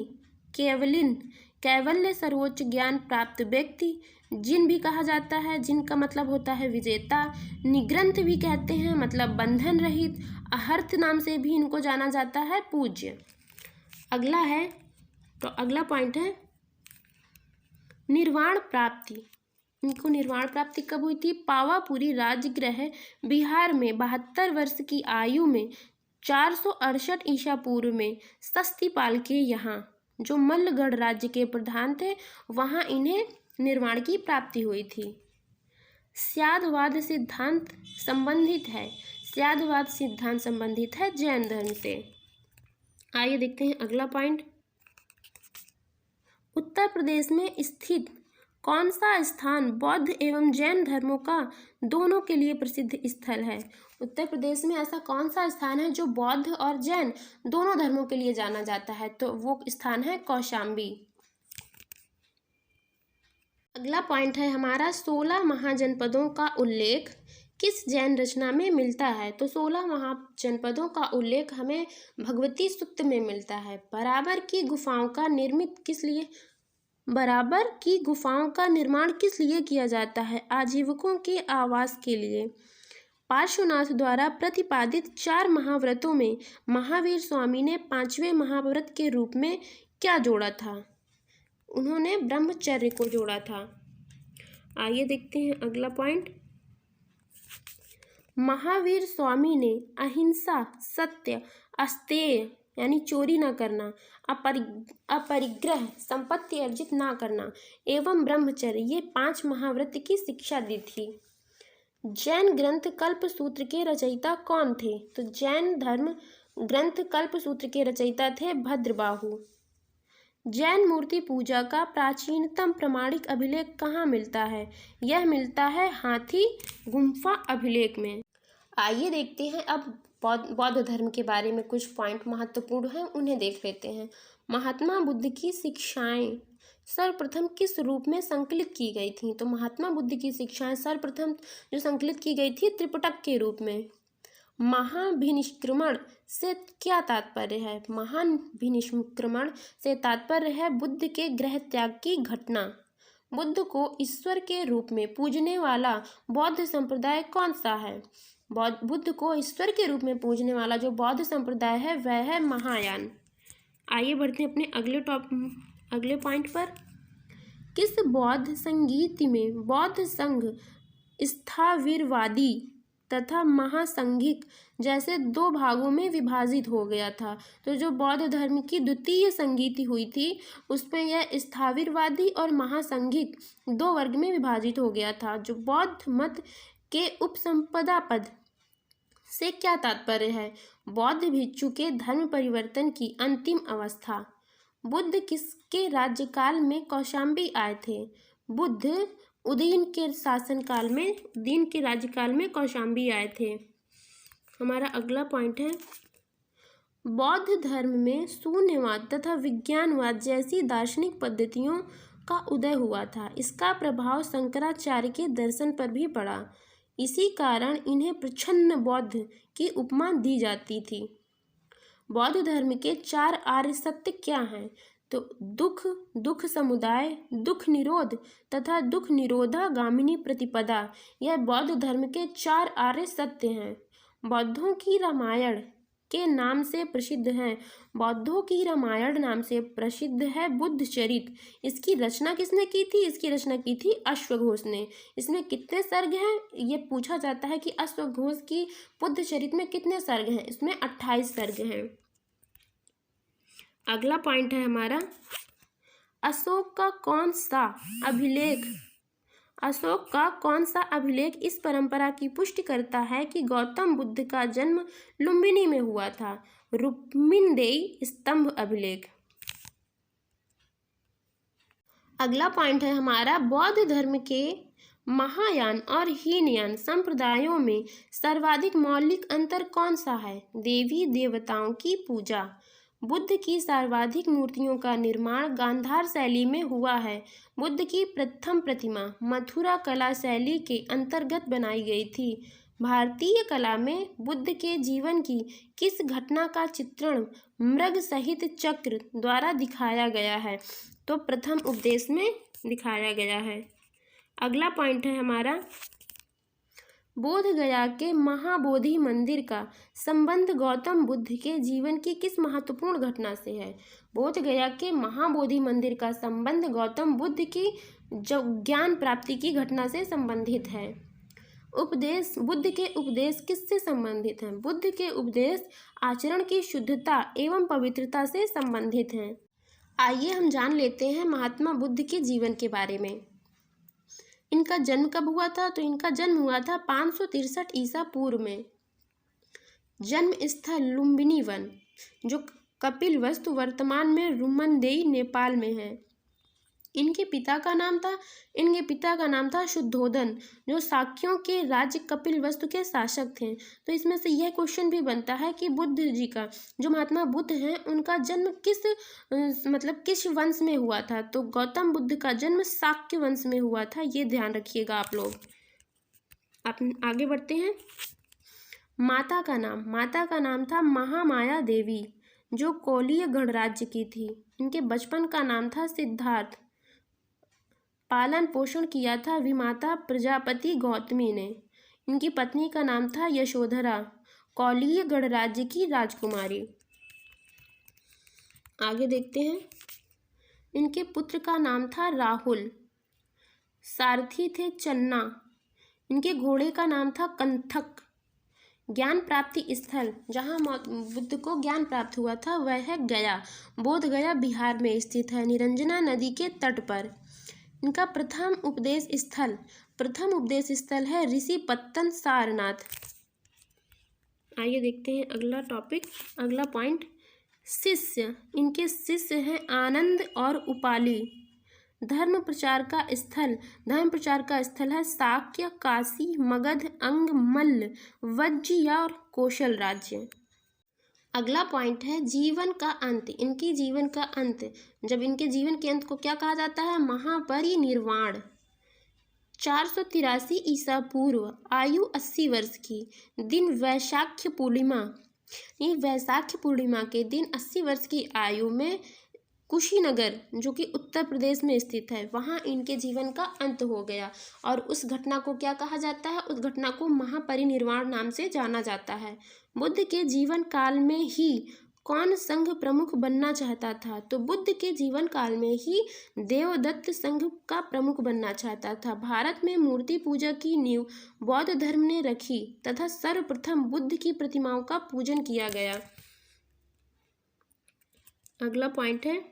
कैवल्य सर्वोच्च ज्ञान प्राप्त व्यक्ति, जिन भी कहा जाता है, जिनका मतलब होता है विजेता। निग्रंथ भी कहते हैं, मतलब बंधन रहित। अहर्त नाम से भी इनको जाना जाता है, पूज्य। अगला है, तो अगला पॉइंट है निर्वाण प्राप्ति। इनको निर्वाण प्राप्ति कब हुई थी? पावापुरी राजगृह बिहार में 72 वर्ष की आयु में 468 ईसा पूर्व में सस्तीपाल के यहाँ, जो मल्लगढ़ राज्य के प्रधान थे, वहाँ इन्हें निर्वाण की प्राप्ति हुई थी। स्यादवाद सिद्धांत संबंधित है। स्यादवाद सिद्धांत संबंधित है जैन धर्म से। आइए देखते हैं अगला पॉइंट। उत्तर प्रदेश में स्थित कौन सा स्थान बौद्ध एवं जैन धर्मों का दोनों के लिए प्रसिद्ध स्थल है? उत्तर प्रदेश में ऐसा कौन सा स्थान है जो बौद्ध और जैन दोनों धर्मों के लिए जाना जाता है? तो वो स्थान है कौशाम्बी। अगला पॉइंट है हमारा 16 महाजनपदों का उल्लेख किस जैन रचना में मिलता है? तो 16 महाजनपदों का उल्लेख हमें भगवती सूक्त में मिलता है। बराबर की गुफाओं का निर्माण किस लिए किया जाता है? आजीविकों के आवास के लिए। पार्श्वनाथ द्वारा प्रतिपादित 4 महाव्रतों में महावीर स्वामी ने 5वें महाव्रत के रूप में क्या जोड़ा था? उन्होंने ब्रह्मचर्य को जोड़ा था। आइए देखते हैं अगला पॉइंट। महावीर स्वामी ने अहिंसा, सत्य, अस्तेय यानी चोरी न करना, अपरिग्रह संपत्ति अर्जित ना करना एवं ब्रह्मचर्य ये 5 महाव्रत की शिक्षा दी थी। जैन ग्रंथ कल्पसूत्र के रचयिता कौन थे? तो जैन धर्म ग्रंथ कल्पसूत्र के रचयिता थे भद्रबाहु। जैन मूर्ति पूजा का प्राचीनतम प्रमाणिक अभिलेख कहाँ मिलता है? यह मिलता है हाथी गुम्फा अभिलेख में। आइए देखते हैं अब बौद्ध धर्म के बारे में कुछ पॉइंट महत्वपूर्ण हैं, उन्हें देख लेते हैं। महात्मा बुद्ध की शिक्षाएं सर्वप्रथम किस रूप में संकलित की गई थी? तो महात्मा बुद्ध की शिक्षाएं सर्वप्रथम जो संकलित की गई थी त्रिपिटक के रूप में। महाभिनिष्क्रमण से क्या तात्पर्य है? महाभिनिष्क्रमण से तात्पर्य है बुद्ध के गृह त्याग की घटना। बुद्ध को ईश्वर के रूप में पूजने वाला बौद्ध संप्रदाय कौन सा है? बुद्ध को ईश्वर के रूप में पूजने वाला जो बौद्ध संप्रदाय है वह है महायान। आइए बढ़ते हैं अपने अगले पॉइंट पर। किस बौद्ध संगीत में बौद्ध संघ स्थाविरवादी तथा महासंघिक जैसे 2 भागों में विभाजित हो गया था? तो जो बौद्ध धर्म की द्वितीय संगीति हुई थी उसमें यह स्थाविरवादी और महासंघिक 2 वर्ग में विभाजित हो गया था। जो बौद्ध मत के उपसंपदा पद से क्या तात्पर्य है? बौद्ध भिक्षु के धर्म परिवर्तन की अंतिम अवस्था। बुद्ध किसके राज्यकाल में कौशाम्बी आए थे? बुद्ध उदयन के राज्यकाल में कौशाम्बी आए थे। हमारा अगला पॉइंट है बौद्ध धर्म में शून्यवाद तथा विज्ञानवाद जैसी दार्शनिक पद्धतियों का उदय हुआ था। इसका प्रभाव शंकराचार्य के दर्शन पर भी पड़ा। इसी कारण इन्हें प्रच्छन्न बौद्ध की उपमा दी जाती थी। बौद्ध धर्म के 4 आर्य सत्य क्या हैं? तो दुख समुदाय, दुख निरोध तथा दुख निरोधागामिनी प्रतिपदा यह बौद्ध धर्म के 4 आर्य सत्य हैं। बौद्धों की रामायण नाम से प्रसिद्ध है बुद्ध चरित। इसकी रचना किसने की थी? इसकी रचना की थी अश्वघोष ने। इसमें कितने सर्ग हैं? ये पूछा जाता है कि अश्वघोष की बुद्ध चरित में कितने सर्ग हैं? इसमें 28 सर्ग हैं। अगला पॉइंट है हमारा अशोक का कौन सा अभिलेख इस परंपरा की पुष्टि करता है कि गौतम बुद्ध का जन्म लुम्बिनी में हुआ था? रुक्मिणदेयी स्तंभ अभिलेख। अगला पॉइंट है हमारा बौद्ध धर्म के महायान और हीनयान संप्रदायों में सर्वाधिक मौलिक अंतर कौन सा है? देवी देवताओं की पूजा। बुद्ध की सर्वाधिक मूर्तियों का निर्माण गांधार शैली में हुआ है। बुद्ध की प्रथम प्रतिमा मथुरा कला शैली के अंतर्गत बनाई गई थी। भारतीय कला में बुद्ध के जीवन की किस घटना का चित्रण मृग सहित चक्र द्वारा दिखाया गया है? तो प्रथम उपदेश में दिखाया गया है। अगला पॉइंट है हमारा बोध गया के महाबोधि मंदिर का संबंध गौतम बुद्ध के जीवन की किस महत्वपूर्ण घटना से है? बोध गया के महाबोधि मंदिर का संबंध गौतम बुद्ध की ज्ञान प्राप्ति की घटना से संबंधित है। बुद्ध के उपदेश किससे संबंधित हैं? बुद्ध के उपदेश आचरण की शुद्धता एवं पवित्रता से संबंधित हैं। आइए हम जान लेते हैं महात्मा बुद्ध के जीवन के बारे में। इनका जन्म कब हुआ था? तो इनका जन्म हुआ था 563 ईसा पूर्व में। जन्म स्थल लुम्बिनी वन जो कपिलवस्तु वर्तमान में रुक्मिणदेयी नेपाल में है। इनके पिता का नाम था शुद्धोधन, जो शाक्यों के राज्य कपिलवस्तु के शासक थे। तो इसमें से यह क्वेश्चन भी बनता है कि बुद्ध जी का, जो महात्मा बुद्ध हैं, उनका जन्म किस वंश में हुआ था। तो गौतम बुद्ध का जन्म शाक्य वंश में हुआ था, ये ध्यान रखिएगा आप लोग। आप आगे बढ़ते हैं। माता का नाम था महामाया देवी, जो कोलीय गणराज्य की थी। इनके बचपन का नाम था सिद्धार्थ। पालन पोषण किया था विमाता प्रजापति गौतमी ने। इनकी पत्नी का नाम था यशोधरा, कोलीय गणराज्य की राजकुमारी। आगे देखते हैं। इनके पुत्र का नाम था राहुल, सारथी थे चन्ना। इनके घोड़े का नाम था कंथक। ज्ञान प्राप्ति स्थल, जहाँ बुद्ध को ज्ञान प्राप्त हुआ था, वह है गया। बोध गया बिहार में स्थित है, निरंजना नदी के तट पर। इनका प्रथम उपदेश स्थल है ऋषि पत्तन सारनाथ। आइए देखते हैं अगला पॉइंट। शिष्य, इनके शिष्य हैं आनंद और उपाली। धर्म प्रचार का स्थल है शाक्य, काशी, मगध, अंग, मल्ल, वज्र और कौशल राज्य। अगला पॉइंट है जीवन का अंत। इनकी जीवन का अंत, जब इनके जीवन के अंत को क्या कहा जाता है? महापरिनिर्वाण। 483 ईसा पूर्व, आयु 80 वर्ष की, दिन वैशाख पूर्णिमा। ये वैशाख पूर्णिमा के दिन 80 वर्ष की आयु में कुशीनगर, जो कि उत्तर प्रदेश में स्थित है, वहाँ इनके जीवन का अंत हो गया। और उस घटना को क्या कहा जाता है? उस घटना को महापरिनिर्वाण नाम से जाना जाता है। बुद्ध के जीवन काल में ही कौन संघ प्रमुख बनना चाहता था? तो बुद्ध के जीवन काल में ही देवदत्त संघ का प्रमुख बनना चाहता था। भारत में मूर्ति पूजा की नींव बौद्ध धर्म ने रखी तथा सर्वप्रथम बुद्ध की प्रतिमाओं का पूजन किया गया। अगला पॉइंट है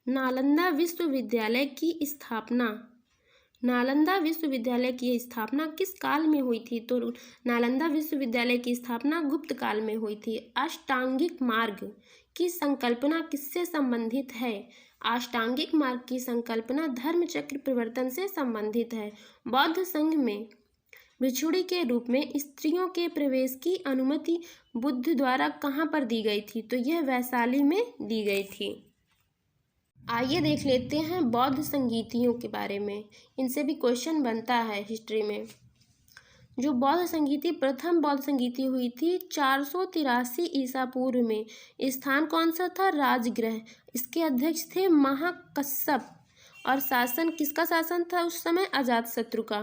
नालंदा विश्वविद्यालय की स्थापना। नालंदा विश्वविद्यालय की स्थापना किस काल में हुई थी? तो नालंदा विश्वविद्यालय की स्थापना गुप्त काल में हुई थी। अष्टांगिक मार्ग की संकल्पना किससे संबंधित है? अष्टांगिक मार्ग की संकल्पना धर्मचक्र प्रवर्तन से संबंधित है। बौद्ध संघ में भिक्षुणी के रूप में स्त्रियों के प्रवेश की अनुमति बुद्ध द्वारा कहाँ पर दी गई थी? तो यह वैशाली में दी गई थी। आइए देख लेते हैं बौद्ध संगीतियों के बारे में। इनसे भी क्वेश्चन बनता है हिस्ट्री में। जो प्रथम बौद्ध संगीति हुई थी 483 ईसा पूर्व में। स्थान कौन सा था? राजगृह। इसके अध्यक्ष थे महाकश्यप। और शासन किसका शासन था उस समय? अजातशत्रु का।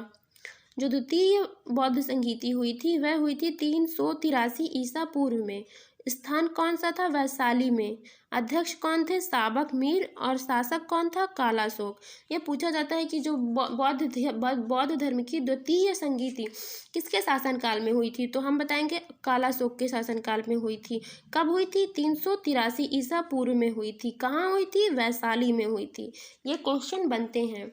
जो द्वितीय बौद्ध संगीति हुई थी वह हुई थी 383 ईसा पूर्व में। स्थान कौन सा था? वैशाली में। अध्यक्ष कौन थे? साबक मीर। और शासक कौन था? कालाशोक। यह पूछा जाता है कि जो बौद्ध धर्म की द्वितीय संगीति किसके शासनकाल में हुई थी? तो हम बताएंगे कालाशोक के शासनकाल में हुई थी। कब हुई थी? 383 ईसा पूर्व में हुई थी। कहाँ हुई थी? वैशाली में हुई थी। ये क्वेश्चन बनते हैं।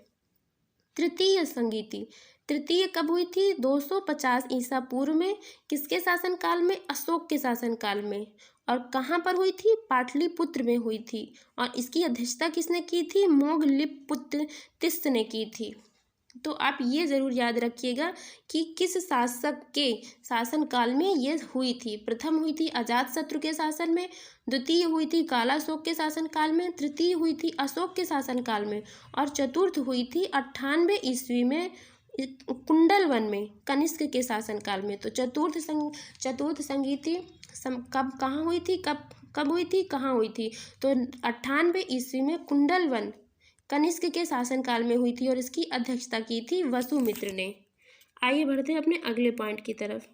तृतीय कब हुई थी? 250 ईसा पूर्व में। किसके शासनकाल में? अशोक के शासनकाल में। और कहाँ पर हुई थी? पाटलिपुत्र में हुई थी। और इसकी अध्यक्षता किसने की थी? मोघलिपुत्र तिस्त ने की थी। तो आप ये ज़रूर याद रखिएगा कि किस शासक के शासनकाल में ये हुई थी। प्रथम हुई थी अजातशत्रु के शासन में, द्वितीय हुई थी कालाशोक के शासनकाल में, तृतीय हुई थी अशोक के शासनकाल में, और चतुर्थ हुई थी 98 ईस्वी में कुंडलवन में कनिष्क के शासनकाल में। तो चतुर्थ संगीति कहाँ हुई थी? कब हुई थी? कहाँ हुई थी? तो 98 ईस्वी में कुंडलवन कनिष्क के शासनकाल में हुई थी और इसकी अध्यक्षता की थी वसुमित्र ने। आइए बढ़ते हैं अपने अगले पॉइंट की तरफ।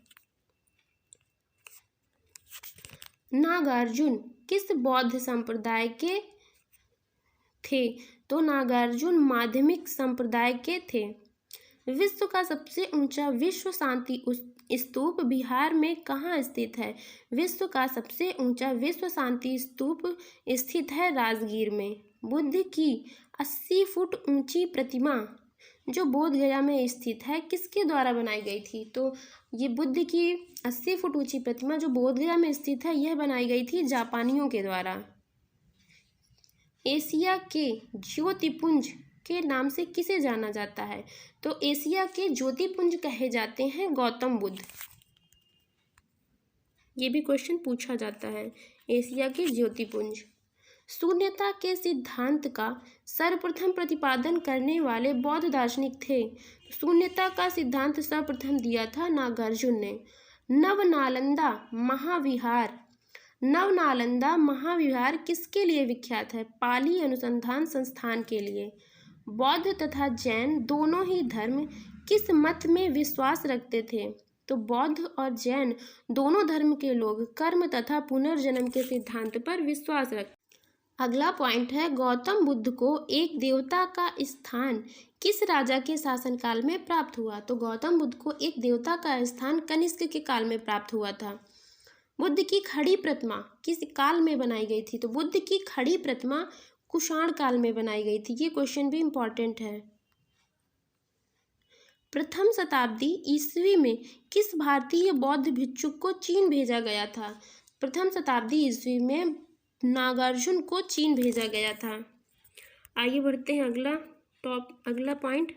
नागार्जुन किस बौद्ध संप्रदाय के थे? तो नागार्जुन माध्यमिक संप्रदाय के थे। विश्व का सबसे ऊंचा विश्व शांति स्तूप बिहार में कहाँ स्थित है? विश्व का सबसे ऊंचा विश्व शांति स्तूप स्थित है राजगीर में। बुद्ध की 80 फुट ऊंची प्रतिमा जो बोध गया में स्थित है किसके द्वारा बनाई गई थी? तो ये बुद्ध की 80 फुट ऊंची प्रतिमा जो बोधगया में स्थित है, यह बनाई गई थी जापानियों के द्वारा। एशिया के ज्योतिपुंज के नाम से किसे जाना जाता है? तो एशिया के ज्योतिपुंज कहे जाते हैं गौतम बुद्ध। ये भी क्वेश्चन पूछा जाता है, एशिया के ज्योतिपुंज। शून्यता के सिद्धांत का सर्वप्रथम प्रतिपादन करने वाले बौद्ध दार्शनिक थे। शून्यता का सिद्धांत सर्वप्रथम दिया था नागार्जुन ने। नवनालंदा महाविहार किसके लिए विख्यात है? पाली अनुसंधान संस्थान के लिए। बौद्ध तथा जैन दोनों ही धर्म किस मत में विश्वास रखते थे? तो बौद्ध और जैन दोनों धर्म के लोग कर्म तथा पुनर्जन्म के सिद्धांत पर विश्वास रखते। अगला पॉइंट है, गौतम बुद्ध को एक देवता का स्थान किस राजा के शासनकाल में प्राप्त हुआ? तो गौतम बुद्ध को एक देवता का स्थान कनिष्क के काल में प्राप्त हुआ था। बुद्ध की खड़ी प्रतिमा किस काल में बनाई गई थी? तो बुद्ध की खड़ी प्रतिमा कुषाण काल में बनाई गई थी। ये क्वेश्चन भी इंपॉर्टेंट है। प्रथम शताब्दी ईस्वी में किस भारतीय बौद्ध भिक्षुक को चीन भेजा गया था? प्रथम शताब्दी ईस्वी में नागार्जुन को चीन भेजा गया था। आइए बढ़ते हैं अगला पॉइंट,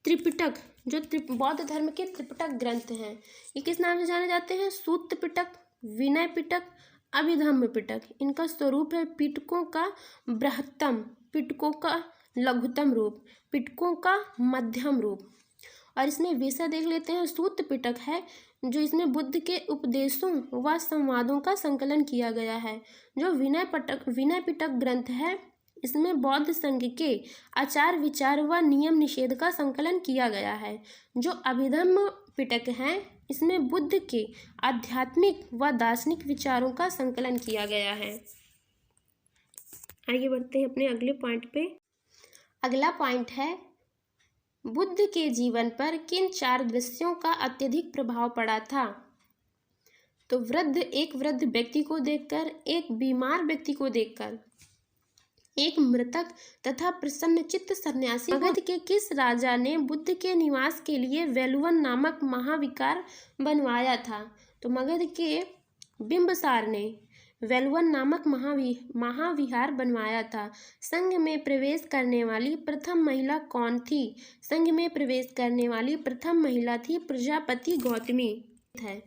त्रिपिटक। जो बौद्ध धर्म के त्रिपिटक ग्रंथ हैं, ये किस नाम से जाने जाते हैं? सूत्र पिटक, विनय पिटक, अभिधम्म पिटक। इनका स्वरूप है पिटकों का बृहत्तम, पिटकों का लघुतम रूप, पिटकों का मध्यम रूप। और इसमें विषय देख लेते हैं। सूत्र पिटक है जो इसमें बुद्ध के उपदेशों व संवादों का संकलन किया गया है। जो विनय पिटक ग्रंथ है, इसमें बौद्ध संघ के आचार विचार व नियम निषेध का संकलन किया गया है। जो अभिधम्म पिटक है, इसमें बुद्ध के आध्यात्मिक व दार्शनिक विचारों का संकलन किया गया है। आइए बढ़ते हैं अपने अगले पॉइंट पे। अगला पॉइंट है, बुद्ध के जीवन पर किन 4 दृश्यों का अत्यधिक प्रभाव पड़ा था? तो एक वृद्ध व्यक्ति को देखकर, एक बीमार व्यक्ति को देखकर, एक मृतक तथा प्रसन्नचित्त सन्यासी। मगध के किस राजा ने बुद्ध के निवास के लिए वेलुवन नामक महाविहार बनवाया था? तो मगध के बिंबिसार ने वेलुवन नामक महाविहार बनवाया था। संघ में प्रवेश करने वाली प्रथम महिला कौन थी? संघ में प्रवेश करने वाली प्रथम महिला थी प्रजापति गौतमी है।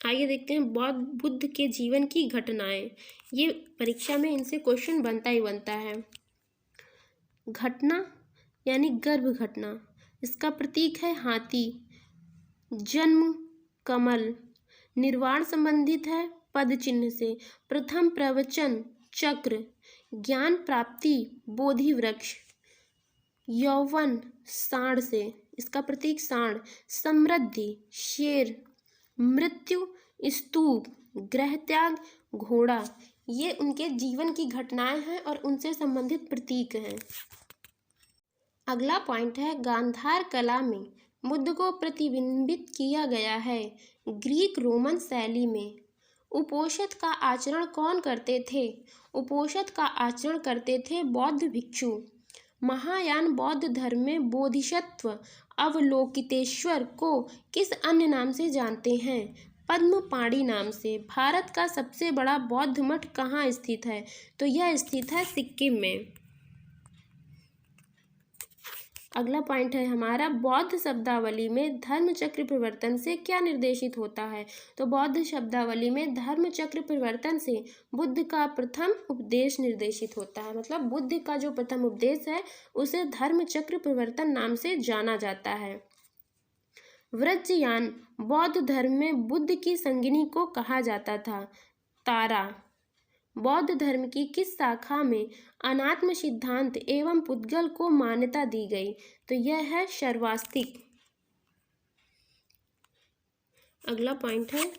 आइए देखते हैं बुद्ध के जीवन की घटनाएं। ये परीक्षा में इनसे क्वेश्चन बनता ही बनता है। घटना यानी गर्भ घटना, इसका प्रतीक है हाथी। जन्म कमल, निर्वाण संबंधित है पद चिन्ह से। प्रथम प्रवचन चक्र, ज्ञान प्राप्ति बोधि वृक्ष। यौवन सांड से, इसका प्रतीक सांड। समृद्धि शेर, मृत्यु स्तूप, ग्रह त्याग घोड़ा। ये उनके जीवन की घटनाएं हैं और उनसे संबंधित प्रतीक हैं। अगला पॉइंट है, गांधार कला में बुद्ध को प्रतिबिंबित किया गया है ग्रीक रोमन शैली में। उपोषित का आचरण कौन करते थे? उपोषित का आचरण करते थे बौद्ध भिक्षु। महायान बौद्ध धर्म में बोधिसत्व अवलोकितेश्वर को किस अन्य नाम से जानते हैं? पद्मपाणि नाम से। भारत का सबसे बड़ा बौद्ध मठ कहाँ स्थित है? तो यह स्थित है सिक्किम में। अगला पॉइंट है हमारा, बौद्ध शब्दावली में धर्म चक्र परिवर्तन से क्या निर्देशित होता है? तो बौद्ध शब्दावली में धर्म चक्र परिवर्तन से बुद्ध का प्रथम उपदेश निर्देशित होता है। मतलब बुद्ध का जो प्रथम उपदेश है उसे धर्म चक्र परिवर्तन नाम से जाना जाता है। व्रजयान बौद्ध धर्म में बुद्ध की संगिनी को कहा जाता था? तारा। बौद्ध धर्म की किस शाखा में अनात्म सिद्धांत एवं पुद्गल को मान्यता दी गई? तो यह है शर्वास्तिक। अगला पॉइंट है,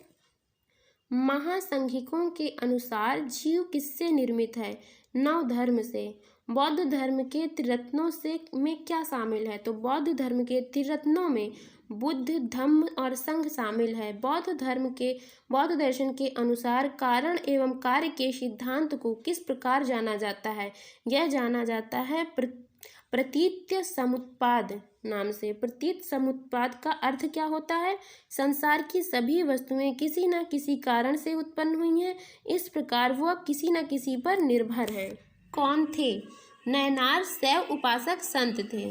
महासंघिकों के अनुसार जीव किससे निर्मित है? 9 धर्म से। बौद्ध धर्म के त्रिरत्नों से में क्या शामिल है? तो बौद्ध धर्म के त्रिरत्नों में बुद्ध, धम्म और संघ शामिल है। बौद्ध दर्शन के अनुसार कारण एवं कार्य के सिद्धांत को किस प्रकार जाना जाता है? यह जाना जाता है प्रतीत समुत्पाद नाम से। प्रतीत समुत्पाद का अर्थ क्या होता है? संसार की सभी वस्तुएं किसी न किसी कारण से उत्पन्न हुई हैं, इस प्रकार वह किसी न किसी पर निर्भर हैं। कौन थे? नयनार शैव उपासक संत थे।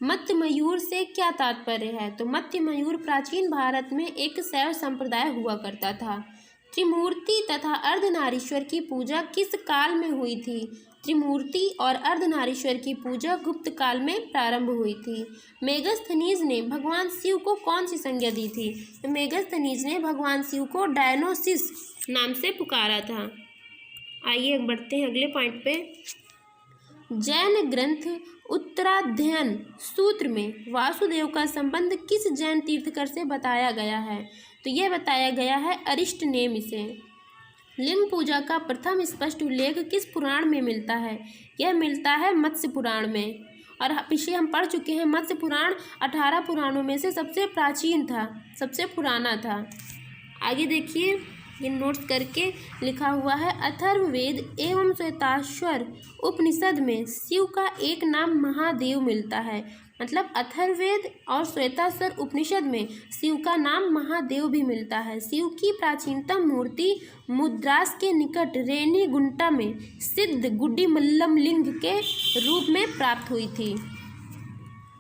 मत्स्य मयूर से क्या तात्पर्य है? तो मत्स्य मयूर प्राचीन भारत में एक शैव संप्रदाय हुआ करता था। त्रिमूर्ति तथा अर्धनारीश्वर की पूजा किस काल में हुई थी? त्रिमूर्ति और अर्धनारीश्वर की पूजा गुप्त काल में प्रारंभ हुई थी। मेगस्थनीज ने भगवान शिव को कौन सी संज्ञा दी थी? तो मेगस्थनीज ने भगवान शिव को डायनोसिस नाम से पुकारा था। आइए बढ़ते हैं अगले पॉइंट पे। जैन ग्रंथ उत्तराध्ययन सूत्र में वासुदेव का संबंध किस जैन तीर्थकर से बताया गया है? तो यह बताया गया है अरिष्ट नेमि से। लिंग पूजा का प्रथम स्पष्ट उल्लेख किस पुराण में मिलता है? यह मिलता है मत्स्य पुराण में। और पीछे हम पढ़ चुके हैं मत्स्य पुराण 18 पुराणों में से सबसे प्राचीन था, सबसे पुराना था। आगे देखिए, ये नोट्स करके लिखा हुआ है। अथर्ववेद एवं श्वेताश्वर उपनिषद में शिव का एक नाम महादेव मिलता है। मतलब अथर्ववेद और श्वेताश्वर उपनिषद में शिव का नाम महादेव भी मिलता है। शिव की प्राचीनतम मूर्ति मुद्रास के निकट रेणीगुंटा में सिद्ध गुड्डीमल्लम लिंग के रूप में प्राप्त हुई थी।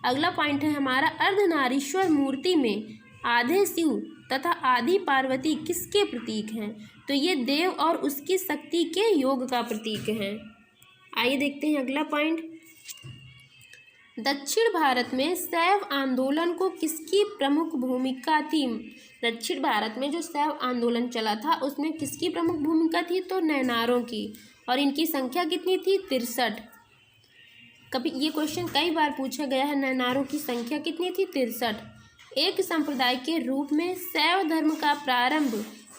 अगला पॉइंट है हमारा, अर्धनारीश्वर मूर्ति में आधे शिव तथा आदि पार्वती किसके प्रतीक हैं? तो ये देव और उसकी शक्ति के योग का प्रतीक हैं। आइए देखते हैं अगला पॉइंट। दक्षिण भारत में शैव आंदोलन को किसकी प्रमुख भूमिका थी? दक्षिण भारत में जो शैव आंदोलन चला था उसमें किसकी प्रमुख भूमिका थी? तो नयनारों की। और इनकी संख्या कितनी थी? 63। कभी ये क्वेश्चन कई बार पूछा गया है, नयनारों की संख्या कितनी थी? 63। एक संप्रदाय के रूप में शैव धर्म का प्रारंभ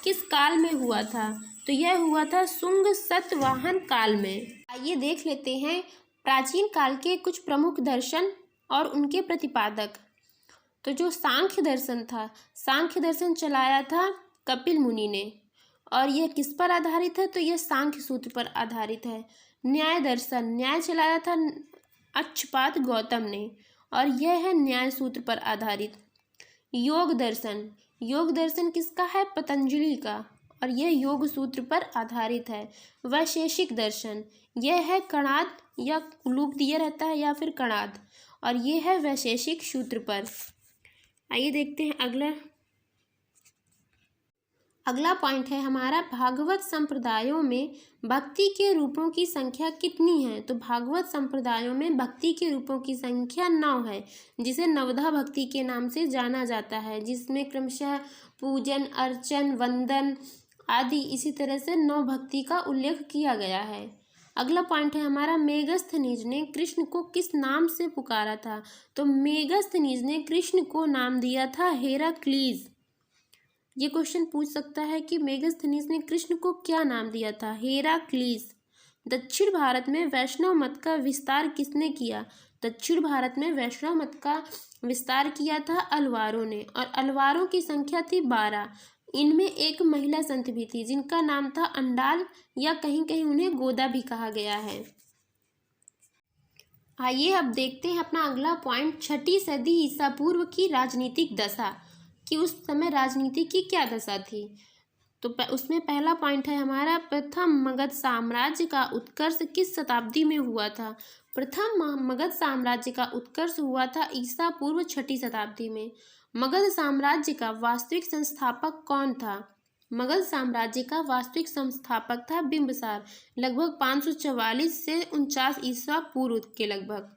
किस काल में हुआ था? तो यह हुआ था शुंग सतवाहन काल में। आइए देख लेते हैं प्राचीन काल के कुछ प्रमुख दर्शन और उनके प्रतिपादक। तो जो सांख्य दर्शन था, सांख्य दर्शन चलाया था कपिल मुनि ने। और यह किस पर आधारित है? तो यह सांख्य सूत्र पर आधारित है। न्याय दर्शन, न्याय चलाया था अक्षपाद गौतम ने, और यह है न्याय सूत्र पर आधारित। योग दर्शन, योग दर्शन किसका है? पतंजलि का, और यह योग सूत्र पर आधारित है। वैशेषिक दर्शन, यह है कणाद या लूप दिया रहता है या फिर कणाद, और यह है वैशेषिक सूत्र पर। आइए देखते हैं अगला पॉइंट है हमारा, भागवत संप्रदायों में भक्ति के रूपों की संख्या कितनी है? तो भागवत संप्रदायों में भक्ति के रूपों की संख्या 9 है, जिसे नवधा भक्ति के नाम से जाना जाता है, जिसमें क्रमशः पूजन, अर्चन, वंदन आदि इसी तरह से 9 भक्ति का उल्लेख किया गया है। अगला पॉइंट है हमारा, मेगस्थनीज ने कृष्ण को किस नाम से पुकारा था? तो मेगस्थनीज ने कृष्ण को नाम दिया था हेराक्लीज। ये क्वेश्चन पूछ सकता है कि मेगस्थनीज ने कृष्ण को क्या नाम दिया था? हेराक्लीज। दक्षिण भारत में वैष्णव मत का विस्तार किसने किया? दक्षिण भारत में वैष्णव मत का विस्तार किया था अलवारों ने, और अलवारों की संख्या थी 12। इनमें एक महिला संत भी थी जिनका नाम था अंडाल, या कहीं कहीं उन्हें गोदा भी कहा गया है। आइए अब देखते हैं अपना अगला पॉइंट, 6ठी सदी ईसा पूर्व की राजनीतिक दशा, कि उस समय राजनीति की क्या दशा थी। तो उसमें पहला पॉइंट है हमारा, प्रथम मगध साम्राज्य का उत्कर्ष किस शताब्दी में हुआ था? प्रथम मगध साम्राज्य का उत्कर्ष हुआ था ईसा पूर्व 6ठी शताब्दी में। मगध साम्राज्य का वास्तविक संस्थापक कौन था? मगध साम्राज्य का वास्तविक संस्थापक था बिंबिसार, लगभग 544 से 49 ईसा पूर्व के लगभग।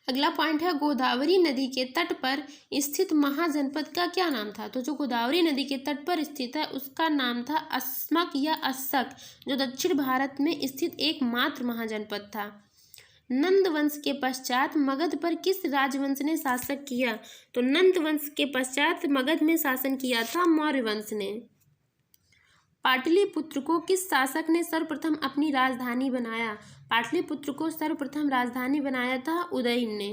अगला पॉइंट है, गोदावरी नदी के तट पर स्थित महाजनपद का क्या नाम था? तो जो गोदावरी नदी के तट पर स्थित है उसका नाम था अस्मक या अस्सक, जो दक्षिण भारत में स्थित एकमात्र महाजनपद था। नंद वंश के पश्चात मगध पर किस राजवंश ने शासन किया? तो नंद वंश के पश्चात मगध में शासन किया था मौर्य वंश ने। पाटलिपुत्र को किस शासक ने सर्वप्रथम अपनी राजधानी बनाया? पाटलिपुत्र को सर्वप्रथम राजधानी बनाया था उदयन ने।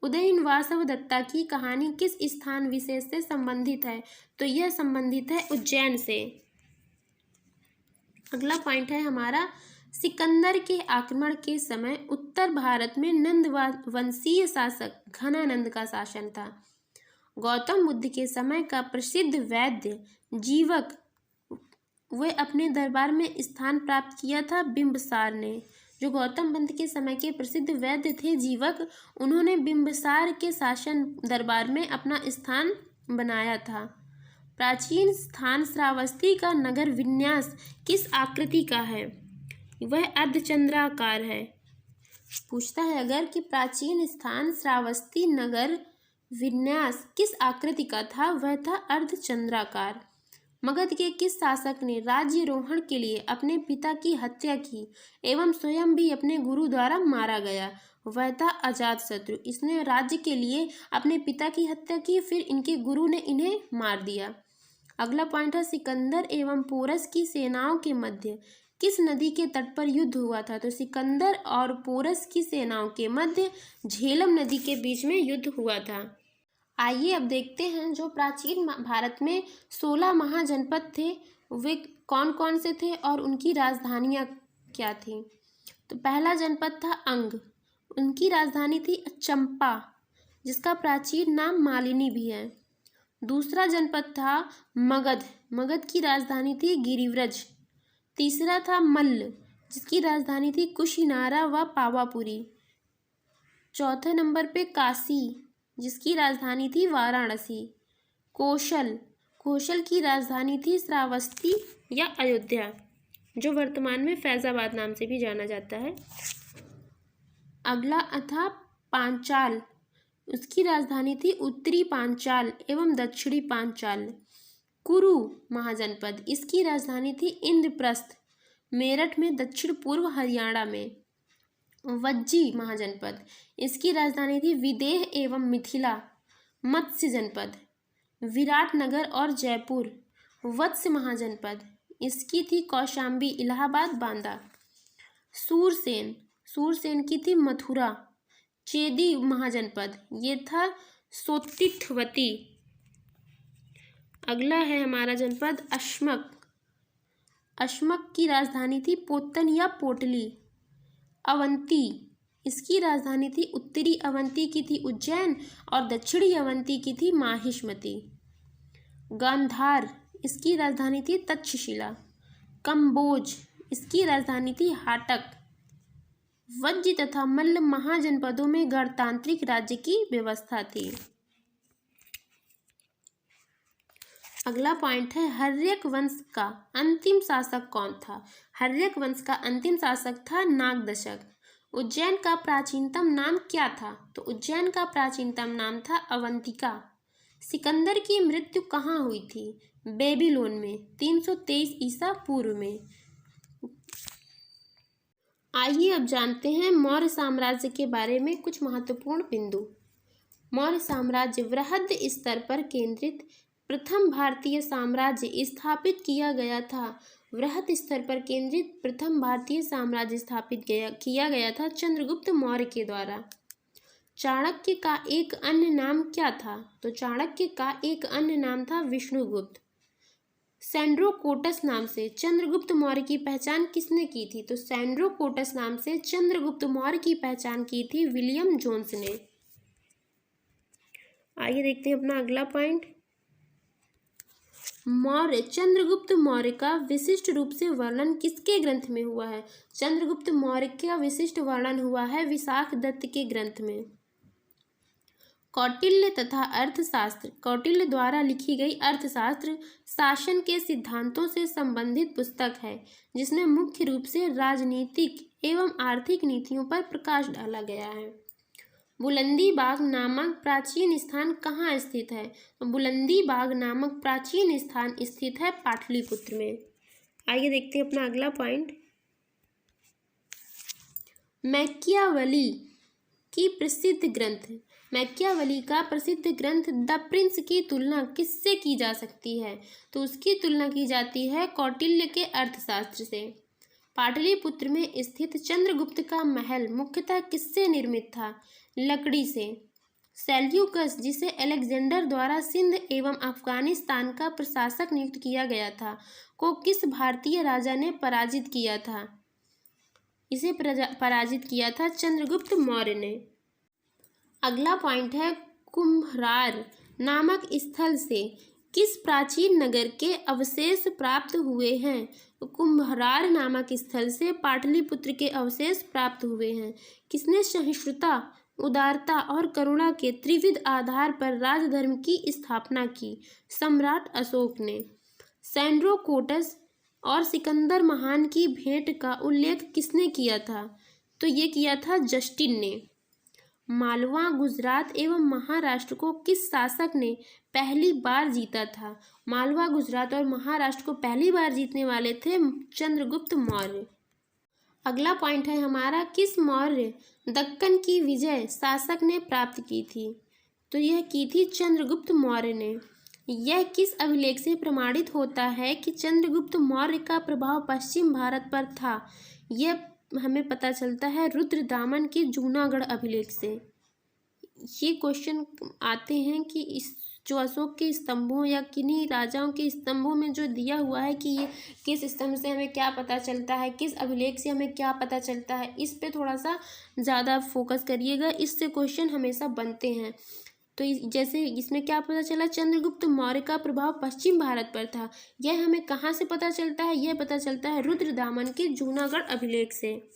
उदयन वासवदत्ता की कहानी किस स्थान विशेष से संबंधित है? तो यह संबंधित है उज्जैन से। अगला पॉइंट है हमारा, सिकंदर के आक्रमण के समय उत्तर भारत में नंद वंशीय शासक घनानंद का शासन था। गौतम बुद्ध के समय का प्रसिद्ध वैद्य जीवक वे अपने दरबार में स्थान प्राप्त किया था बिंबिसार ने। जो गौतम बुद्ध के समय के प्रसिद्ध वैद्य थे जीवक, उन्होंने बिंबिसार के शासन दरबार में अपना स्थान बनाया था। प्राचीन स्थान श्रावस्ती का नगर विन्यास किस आकृति का है? वह अर्धचंद्राकार है। पूछता है अगर कि प्राचीन स्थान श्रावस्ती नगर विन्यास किस आकृति का था? वह था अर्धचंद्राकार। मगध के किस शासक ने राज्यारोहण के लिए अपने पिता की हत्या की एवं स्वयं भी अपने गुरु द्वारा मारा गया? वह था अजातशत्रु। इसने राज्य के लिए अपने पिता की हत्या की, फिर इनके गुरु ने इन्हें मार दिया। अगला पॉइंट है सिकंदर एवं पोरस की सेनाओं के मध्य किस नदी के तट पर युद्ध हुआ था? तो सिकंदर और पोरस की सेनाओं के मध्य झेलम नदी के बीच में युद्ध हुआ था। आइए अब देखते हैं जो प्राचीन भारत में 16 महाजनपद थे वे कौन कौन से थे और उनकी राजधानियाँ क्या थी। तो पहला जनपद था अंग, उनकी राजधानी थी चंपा जिसका प्राचीन नाम मालिनी भी है। दूसरा जनपद था मगध, मगध की राजधानी थी गिरिव्रज। तीसरा था मल्ल जिसकी राजधानी थी कुशिनारा व पावापुरी। चौथे नंबर पे काशी जिसकी राजधानी थी वाराणसी। कौशल, कौशल की राजधानी थी श्रावस्ती या अयोध्या जो वर्तमान में फैजाबाद नाम से भी जाना जाता है। अगला था पांचाल, उसकी राजधानी थी उत्तरी पांचाल एवं दक्षिणी पांचाल। कुरु महाजनपद, इसकी राजधानी थी इंद्रप्रस्थ, मेरठ में दक्षिण पूर्व हरियाणा में। वज्जी महाजनपद, इसकी राजधानी थी विदेह एवं मिथिला। मत्स्य जनपद, विराटनगर और जयपुर। वत्स महाजनपद, इसकी थी कौशाम्बी, इलाहाबाद, बांदा। सूरसेन, सूरसेन की थी मथुरा। चेदी महाजनपद, ये था सोतिथवती। अगला है हमारा जनपद अश्मक, अश्मक की राजधानी थी पोतन या पोटली। अवंती, इसकी राजधानी थी उत्तरी अवंती की थी उज्जैन और दक्षिणी अवंती की थी माहिष्मती। गांधार, इसकी राजधानी थी तक्षशिला। कंबोज, इसकी राजधानी थी हाटक। वज्ज तथा मल्ल महाजनपदों में गणतांत्रिक राज्य की व्यवस्था थी। अगला पॉइंट है हर्यक वंश का अंतिम शासक कौन था? हर्यक वंश का अंतिम शासक था नागदशक। उज्जैन का प्राचीनतम नाम क्या था? तो उज्जैन का प्राचीनतम नाम था अवंतिका। सिकंदर की मृत्यु कहाँ हुई थी? बेबीलोन में 323 ईसा पूर्व में। आइए अब जानते हैं मौर्य साम्राज्य के बारे में कुछ महत्वपूर्ण बिंदु। मौर्य साम्राज्य वृहद स्तर पर केंद्रित प्रथम भारतीय साम्राज्य स्थापित किया गया था। वृहद स्तर पर केंद्रित प्रथम भारतीय साम्राज्य स्थापित किया गया था चंद्रगुप्त मौर्य के द्वारा। चाणक्य का एक अन्य नाम क्या था? तो चाणक्य का एक अन्य नाम था विष्णुगुप्त। सैंड्रोकोटस नाम से चंद्रगुप्त मौर्य की पहचान किसने की थी? तो सैंड्रोकोटस नाम से चंद्रगुप्त मौर्य की पहचान की थी विलियम जोन्स ने। आइए देखते हैं अपना अगला पॉइंट। मौर्य, चंद्रगुप्त मौर्य का विशिष्ट रूप से वर्णन किसके ग्रंथ में हुआ है? चंद्रगुप्त मौर्य का विशिष्ट वर्णन हुआ है विशाख दत्त के ग्रंथ में। कौटिल्य तथा अर्थशास्त्र, कौटिल्य द्वारा लिखी गई अर्थशास्त्र शासन के सिद्धांतों से संबंधित पुस्तक है जिसमें मुख्य रूप से राजनीतिक एवं आर्थिक नीतियों पर प्रकाश डाला गया है। बुलंदी बाग नामक प्राचीन स्थान कहाँ स्थित है? बुलंदी बाग नामक प्राचीन स्थान स्थित है पाटलिपुत्र में। आइए देखते हैं अपना अगला पॉइंट। मैकियावेली की प्रसिद्ध ग्रंथ, मैकियावेली का प्रसिद्ध ग्रंथ द प्रिंस की तुलना किससे की जा सकती है? तो उसकी तुलना की जाती है कौटिल्य के अर्थशास्त्र से। पाटलिपुत्र में स्थित चंद्रगुप्त का महल मुख्यतः किससे निर्मित था? लकड़ी से। सेल्यूकस, जिसे अलेक्जेंडर द्वारा सिंध एवं अफगानिस्तान का प्रशासक नियुक्त किया गया था, को किस भारतीय राजा ने पराजित किया था? इसे पराजित किया था चंद्रगुप्त मौर्य ने। अगला पॉइंट है, कुम्भरार नामक स्थल से किस प्राचीन नगर के अवशेष प्राप्त हुए हैं? कुम्भरार नामक स्थल से पाटलिपुत्र के अवशेष प्राप्त हुए हैं। किसने सहिष्णुता, उदारता और करुणा के त्रिविध आधार पर राजधर्म की स्थापना की? सम्राट अशोक ने। सैंड्रोकोटस और सिकंदर महान की भेंट का उल्लेख किसने किया था? तो ये किया था जस्टिन ने। मालवा, गुजरात एवं महाराष्ट्र को किस शासक ने पहली बार जीता था? मालवा, गुजरात और महाराष्ट्र को पहली बार जीतने वाले थे चंद्रगुप्त मौर्य। अगला पॉइंट है हमारा, किस मौर्य दक्कन की विजय शासक ने प्राप्त की थी? तो यह की थी चंद्रगुप्त मौर्य ने। यह किस अभिलेख से प्रमाणित होता है कि चंद्रगुप्त मौर्य का प्रभाव पश्चिम भारत पर था? यह हमें पता चलता है रुद्रदामन के जूनागढ़ अभिलेख से। ये क्वेश्चन आते हैं कि इस जो अशोक के स्तंभों या किन्हीं राजाओं के स्तंभों में जो दिया हुआ है कि ये किस स्तंभ से हमें क्या पता चलता है, किस अभिलेख से हमें क्या पता चलता है, इस पे थोड़ा सा ज़्यादा फोकस करिएगा, इससे क्वेश्चन हमेशा बनते हैं। तो जैसे इसमें क्या पता चला, चंद्रगुप्त मौर्य का प्रभाव पश्चिम भारत पर था। यह हमें कहाँ से पता चलता है? यह पता चलता है रुद्रदामन के जूनागढ़ अभिलेख से।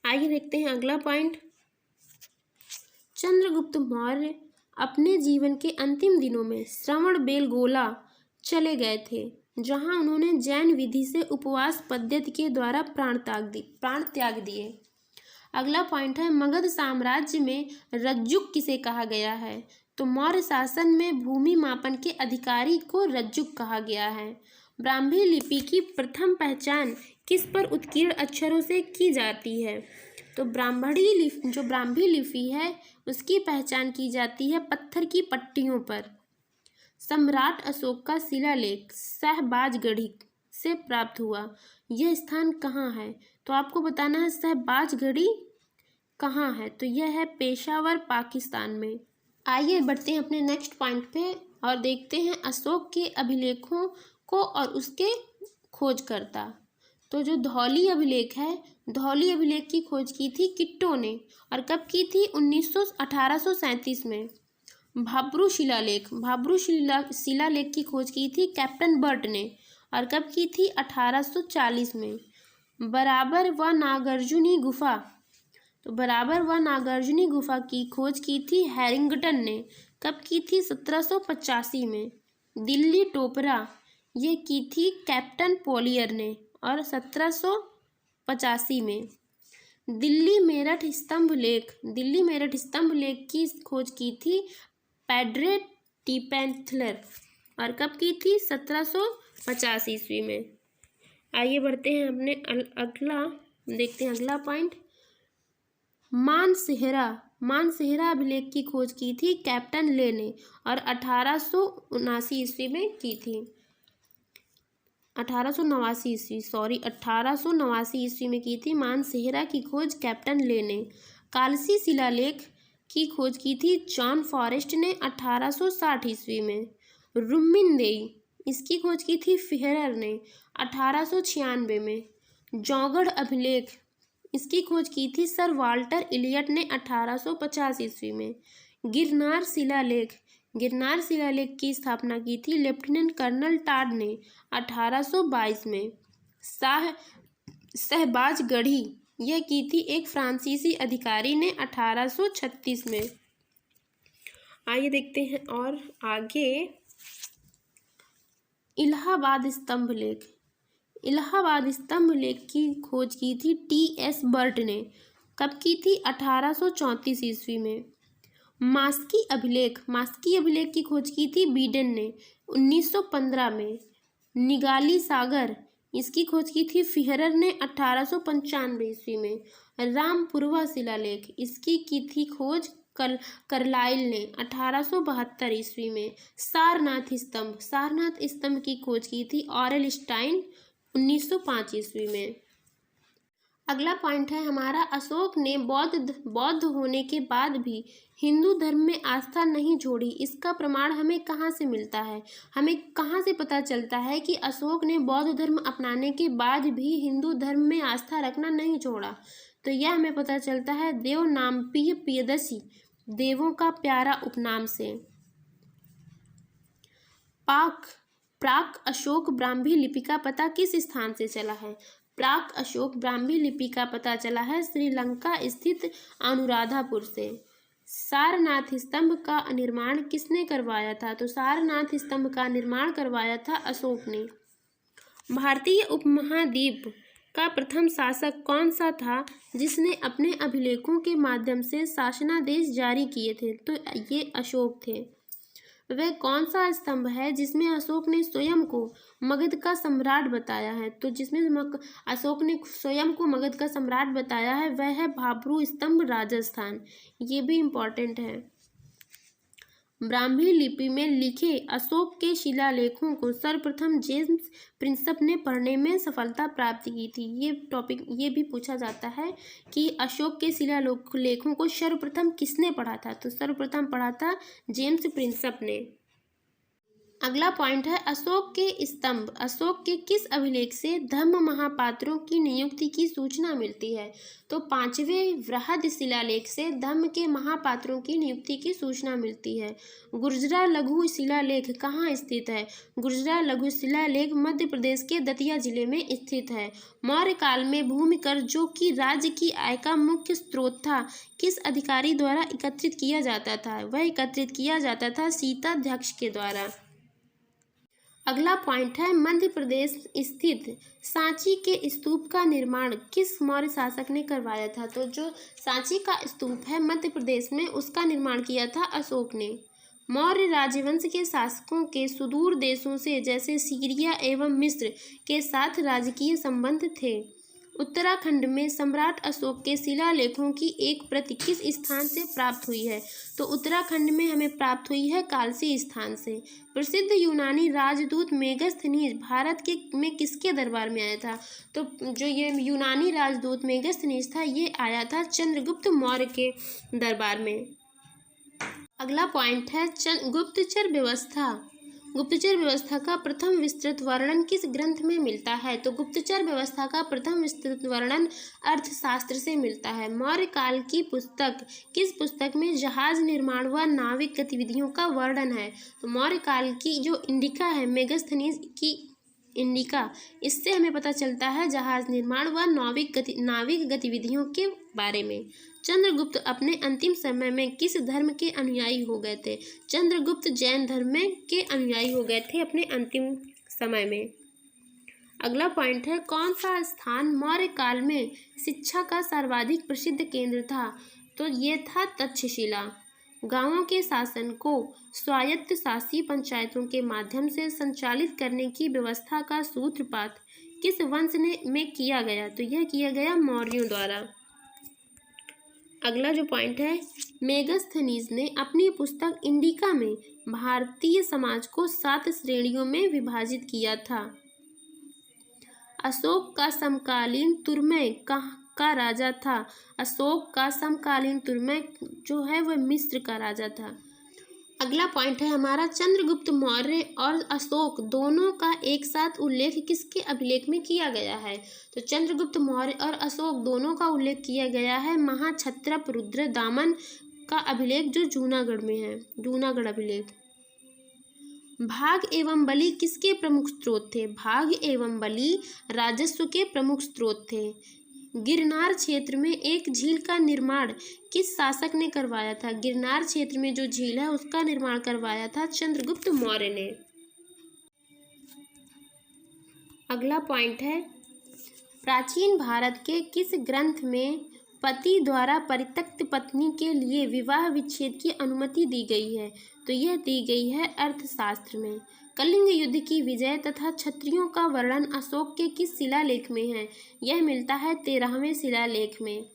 आइए देखते हैं अगला पॉइंट। चंद्रगुप्त मौर्य अपने जीवन के अंतिम दिनों में श्रवणबेलगोला चले गए थे, जहां उन्होंने जैन विधि से उपवास पद्धति के द्वारा प्राण त्याग दिए। अगला पॉइंट है, मगध साम्राज्य में रज्जुक किसे कहा गया है? तो मौर्य शासन में भूमि मापन के अधिकारी को रज्जुक कहा गया है। ब्राह्मी लिपि की प्रथम पहचान किस पर उत्कीर्ण अक्षरों से की जाती है? तो ब्राह्मी लिपि है उसकी पहचान की जाती है पत्थर की पट्टियों पर। सम्राट अशोक का शिलालेख सहबाजगढ़ी से प्राप्त हुआ। यह स्थान कहाँ है? तो आपको बताना है सहबाजगढ़ी कहाँ है। तो यह है पेशावर, पाकिस्तान में। आइए बढ़ते हैं अपने नेक्स्ट पॉइंट पे और देखते हैं अशोक के अभिलेखों को और उसके खोजकर्ता। तो जो धौली अभिलेख है, धौली अभिलेख की खोज की थी किट्टो ने, और कब की थी? 1837 में। भाब्रू शिलालेख की खोज की थी कैप्टन बर्ट ने, और कब की थी? 1840 में। बराबर व नागार्जुनी गुफा की खोज की थी हैरिंगटन ने, कब की थी? 1785 में। दिल्ली टोपरा ये की थी कैप्टन पोलियर ने, और 1785 में। दिल्ली मेरठ स्तंभ लेख की खोज की थी पैड्रे टीपेंथलर, और कब की थी? 1750 ईस्वी में। आइए बढ़ते हैं अपने देखते हैं अगला पॉइंट। मानसेहरा अभिलेख की खोज की थी कैप्टन ले ने, और 1879 ईस्वी में की थी। 1889 ईस्वी में की थी मानसेहरा की खोज कैप्टन ले ने। कालसी शिलालेख की खोज की थी जॉन फॉरेस्ट ने 1860 ईस्वी में। रुम्मिनदेई इसकी खोज की थी फिहरर ने 1896 में। जौगढ़ अभिलेख इसकी खोज की थी सर वाल्टर इलियट ने 1850 ईस्वी में। गिरनार शिलालेख की स्थापना की थी लेफ्टिनेंट कर्नल टाड ने 1822 में। सहबाजगढ़ी यह की थी एक फ्रांसीसी अधिकारी ने 1836 में। आइए देखते हैं और आगे। इलाहाबाद स्तंभ लेख की खोज की थी टी.एस. बर्ट ने, कब की थी? 1834 ईस्वी में। मास्की अभिलेख की खोज की थी बीडन ने 1915 में। निगाली सागर इसकी खोज की थी फिहरर ने 1895 ईस्वी में। रामपुरवा शिलालेख इसकी की थी खोज करलाइल ने 1872 ईस्वी में। सारनाथ स्तंभ की खोज की थी ऑरेल स्टाइन 1905 ईस्वी में। अगला पॉइंट है हमारा, अशोक ने बौद्ध होने के बाद भी हिंदू धर्म में आस्था नहीं छोड़ी। इसका प्रमाण हमें कहाँ से मिलता है? हमें कहाँ से पता चलता है कि अशोक ने बौद्ध धर्म अपनाने के बाद भी हिंदू धर्म में आस्था रखना नहीं छोड़ा? तो यह हमें पता चलता है देवनाम्पीय प्रियदर्शी, देवों का प्यारा उपनाम से। प्राक अशोक ब्राह्मी लिपि का पता किस स्थान से चला है? प्राक अशोक ब्राह्मी लिपि का पता चला है श्रीलंका स्थित अनुराधापुर से। सारनाथ स्तंभ का निर्माण किसने करवाया था? तो सारनाथ स्तंभ का निर्माण करवाया था अशोक ने। भारतीय उपमहाद्वीप का प्रथम शासक कौन सा था जिसने अपने अभिलेखों के माध्यम से शासनादेश जारी किए थे? तो ये अशोक थे। वह कौन सा स्तंभ है जिसमें अशोक ने स्वयं को मगध का सम्राट बताया है? तो जिसमें अशोक ने स्वयं को मगध का सम्राट बताया है वह है भाब्रू स्तंभ, राजस्थान। ये भी इम्पोर्टेंट है। ब्राह्मी लिपि में लिखे अशोक के शिलालेखों को सर्वप्रथम जेम्स प्रिंसप ने पढ़ने में सफलता प्राप्त की थी। ये भी पूछा जाता है कि अशोक के शिलालेखों को सर्वप्रथम किसने पढ़ा था? तो सर्वप्रथम पढ़ा था जेम्स प्रिंसप ने। अगला पॉइंट है अशोक के स्तंभ। अशोक के किस अभिलेख से धम्म महापात्रों की नियुक्ति की सूचना मिलती है? तो 5वें वृहद शिलालेख से धम्म के महापात्रों की नियुक्ति की सूचना मिलती है। गुर्जरा लघु शिलालेख कहाँ स्थित है? गुर्जरा लघु शिलालेख मध्य प्रदेश के दतिया जिले में स्थित है। मौर्य काल में भूमि कर, जो कि राज्य की आय का मुख्य स्रोत था, किस अधिकारी द्वारा एकत्रित किया जाता था? वह एकत्रित किया जाता था शीताध्यक्ष के द्वारा। अगला पॉइंट है मध्य प्रदेश स्थित सांची के स्तूप का निर्माण किस मौर्य शासक ने करवाया था? तो जो सांची का स्तूप है मध्य प्रदेश में, उसका निर्माण किया था अशोक ने। मौर्य राजवंश के शासकों के सुदूर देशों से जैसे सीरिया एवं मिस्र के साथ राजकीय संबंध थे। उत्तराखंड में सम्राट अशोक के शिलालेखों की एक प्रति किस स्थान से प्राप्त हुई है? तो उत्तराखंड में हमें प्राप्त हुई है कालसी स्थान से। प्रसिद्ध यूनानी राजदूत मेगस्थनीज भारत में किसके दरबार में आया था? तो जो ये यूनानी राजदूत मेगस्थनीज था, ये आया था चंद्रगुप्त मौर्य के दरबार में। अगला पॉइंट है गुप्तचर व्यवस्था। गुप्तचर व्यवस्था का प्रथम विस्तृत वर्णन किस ग्रंथ में मिलता है? तो गुप्तचर व्यवस्था का प्रथम विस्तृत वर्णन अर्थशास्त्र से मिलता है। मौर्य काल की पुस्तक किस पुस्तक में जहाज निर्माण व नाविक गतिविधियों का वर्णन है? तो मौर्य काल की जो इंडिका है, मेगस्थनीज की इंडिका, इससे हमें पता चलता है जहाज निर्माण व नाविक गतिविधियों के बारे में। चंद्रगुप्त अपने अंतिम समय में किस धर्म के अनुयायी हो गए थे? चंद्रगुप्त जैन धर्म के अनुयायी हो गए थे अपने अंतिम समय में। अगला पॉइंट है कौन सा स्थान मौर्य काल में शिक्षा का सर्वाधिक प्रसिद्ध केंद्र था? तो ये था तक्षशिला। गांवों के शासन को स्वायत्त शासी पंचायतों के माध्यम से संचालित करने की व्यवस्था का सूत्रपात किस वंश में किया गया? तो यह किया गया मौर्यों द्वारा। अगला जो पॉइंट है, मेगस्थनीज ने अपनी पुस्तक इंडिका में भारतीय समाज को 7 श्रेणियों में विभाजित किया था। अशोक का समकालीन तुर्मय का राजा था। अशोक का समकालीन तुर्मय जो है वह मिस्र का राजा था। अगला पॉइंट है हमारा चंद्रगुप्त मौर्य और अशोक दोनों का एक साथ उल्लेख किसके अभिलेख में किया गया है? तो चंद्रगुप्त मौर्य और अशोक दोनों का उल्लेख किया गया है महाक्षत्रप रुद्र दामन का अभिलेख जो जूनागढ़ में है, जूनागढ़ अभिलेख। भाग एवं बलि किसके प्रमुख स्रोत थे? भाग एवं बलि राजस्व के प्रमुख स्रोत थे। गिरनार क्षेत्र में एक झील का निर्माण किस शासक ने करवाया था? गिरनार क्षेत्र में जो झील है उसका निर्माण करवाया था चंद्रगुप्त मौर्य ने। अगला पॉइंट है प्राचीन भारत के किस ग्रंथ में पति द्वारा परित्यक्त पत्नी के लिए विवाह विच्छेद की अनुमति दी गई है? तो यह दी गई है अर्थशास्त्र में। कलिंग युद्ध की विजय तथा क्षत्रियों का वर्णन अशोक के किस शिलालेख में है? यह मिलता है 13वें शिलालेख में।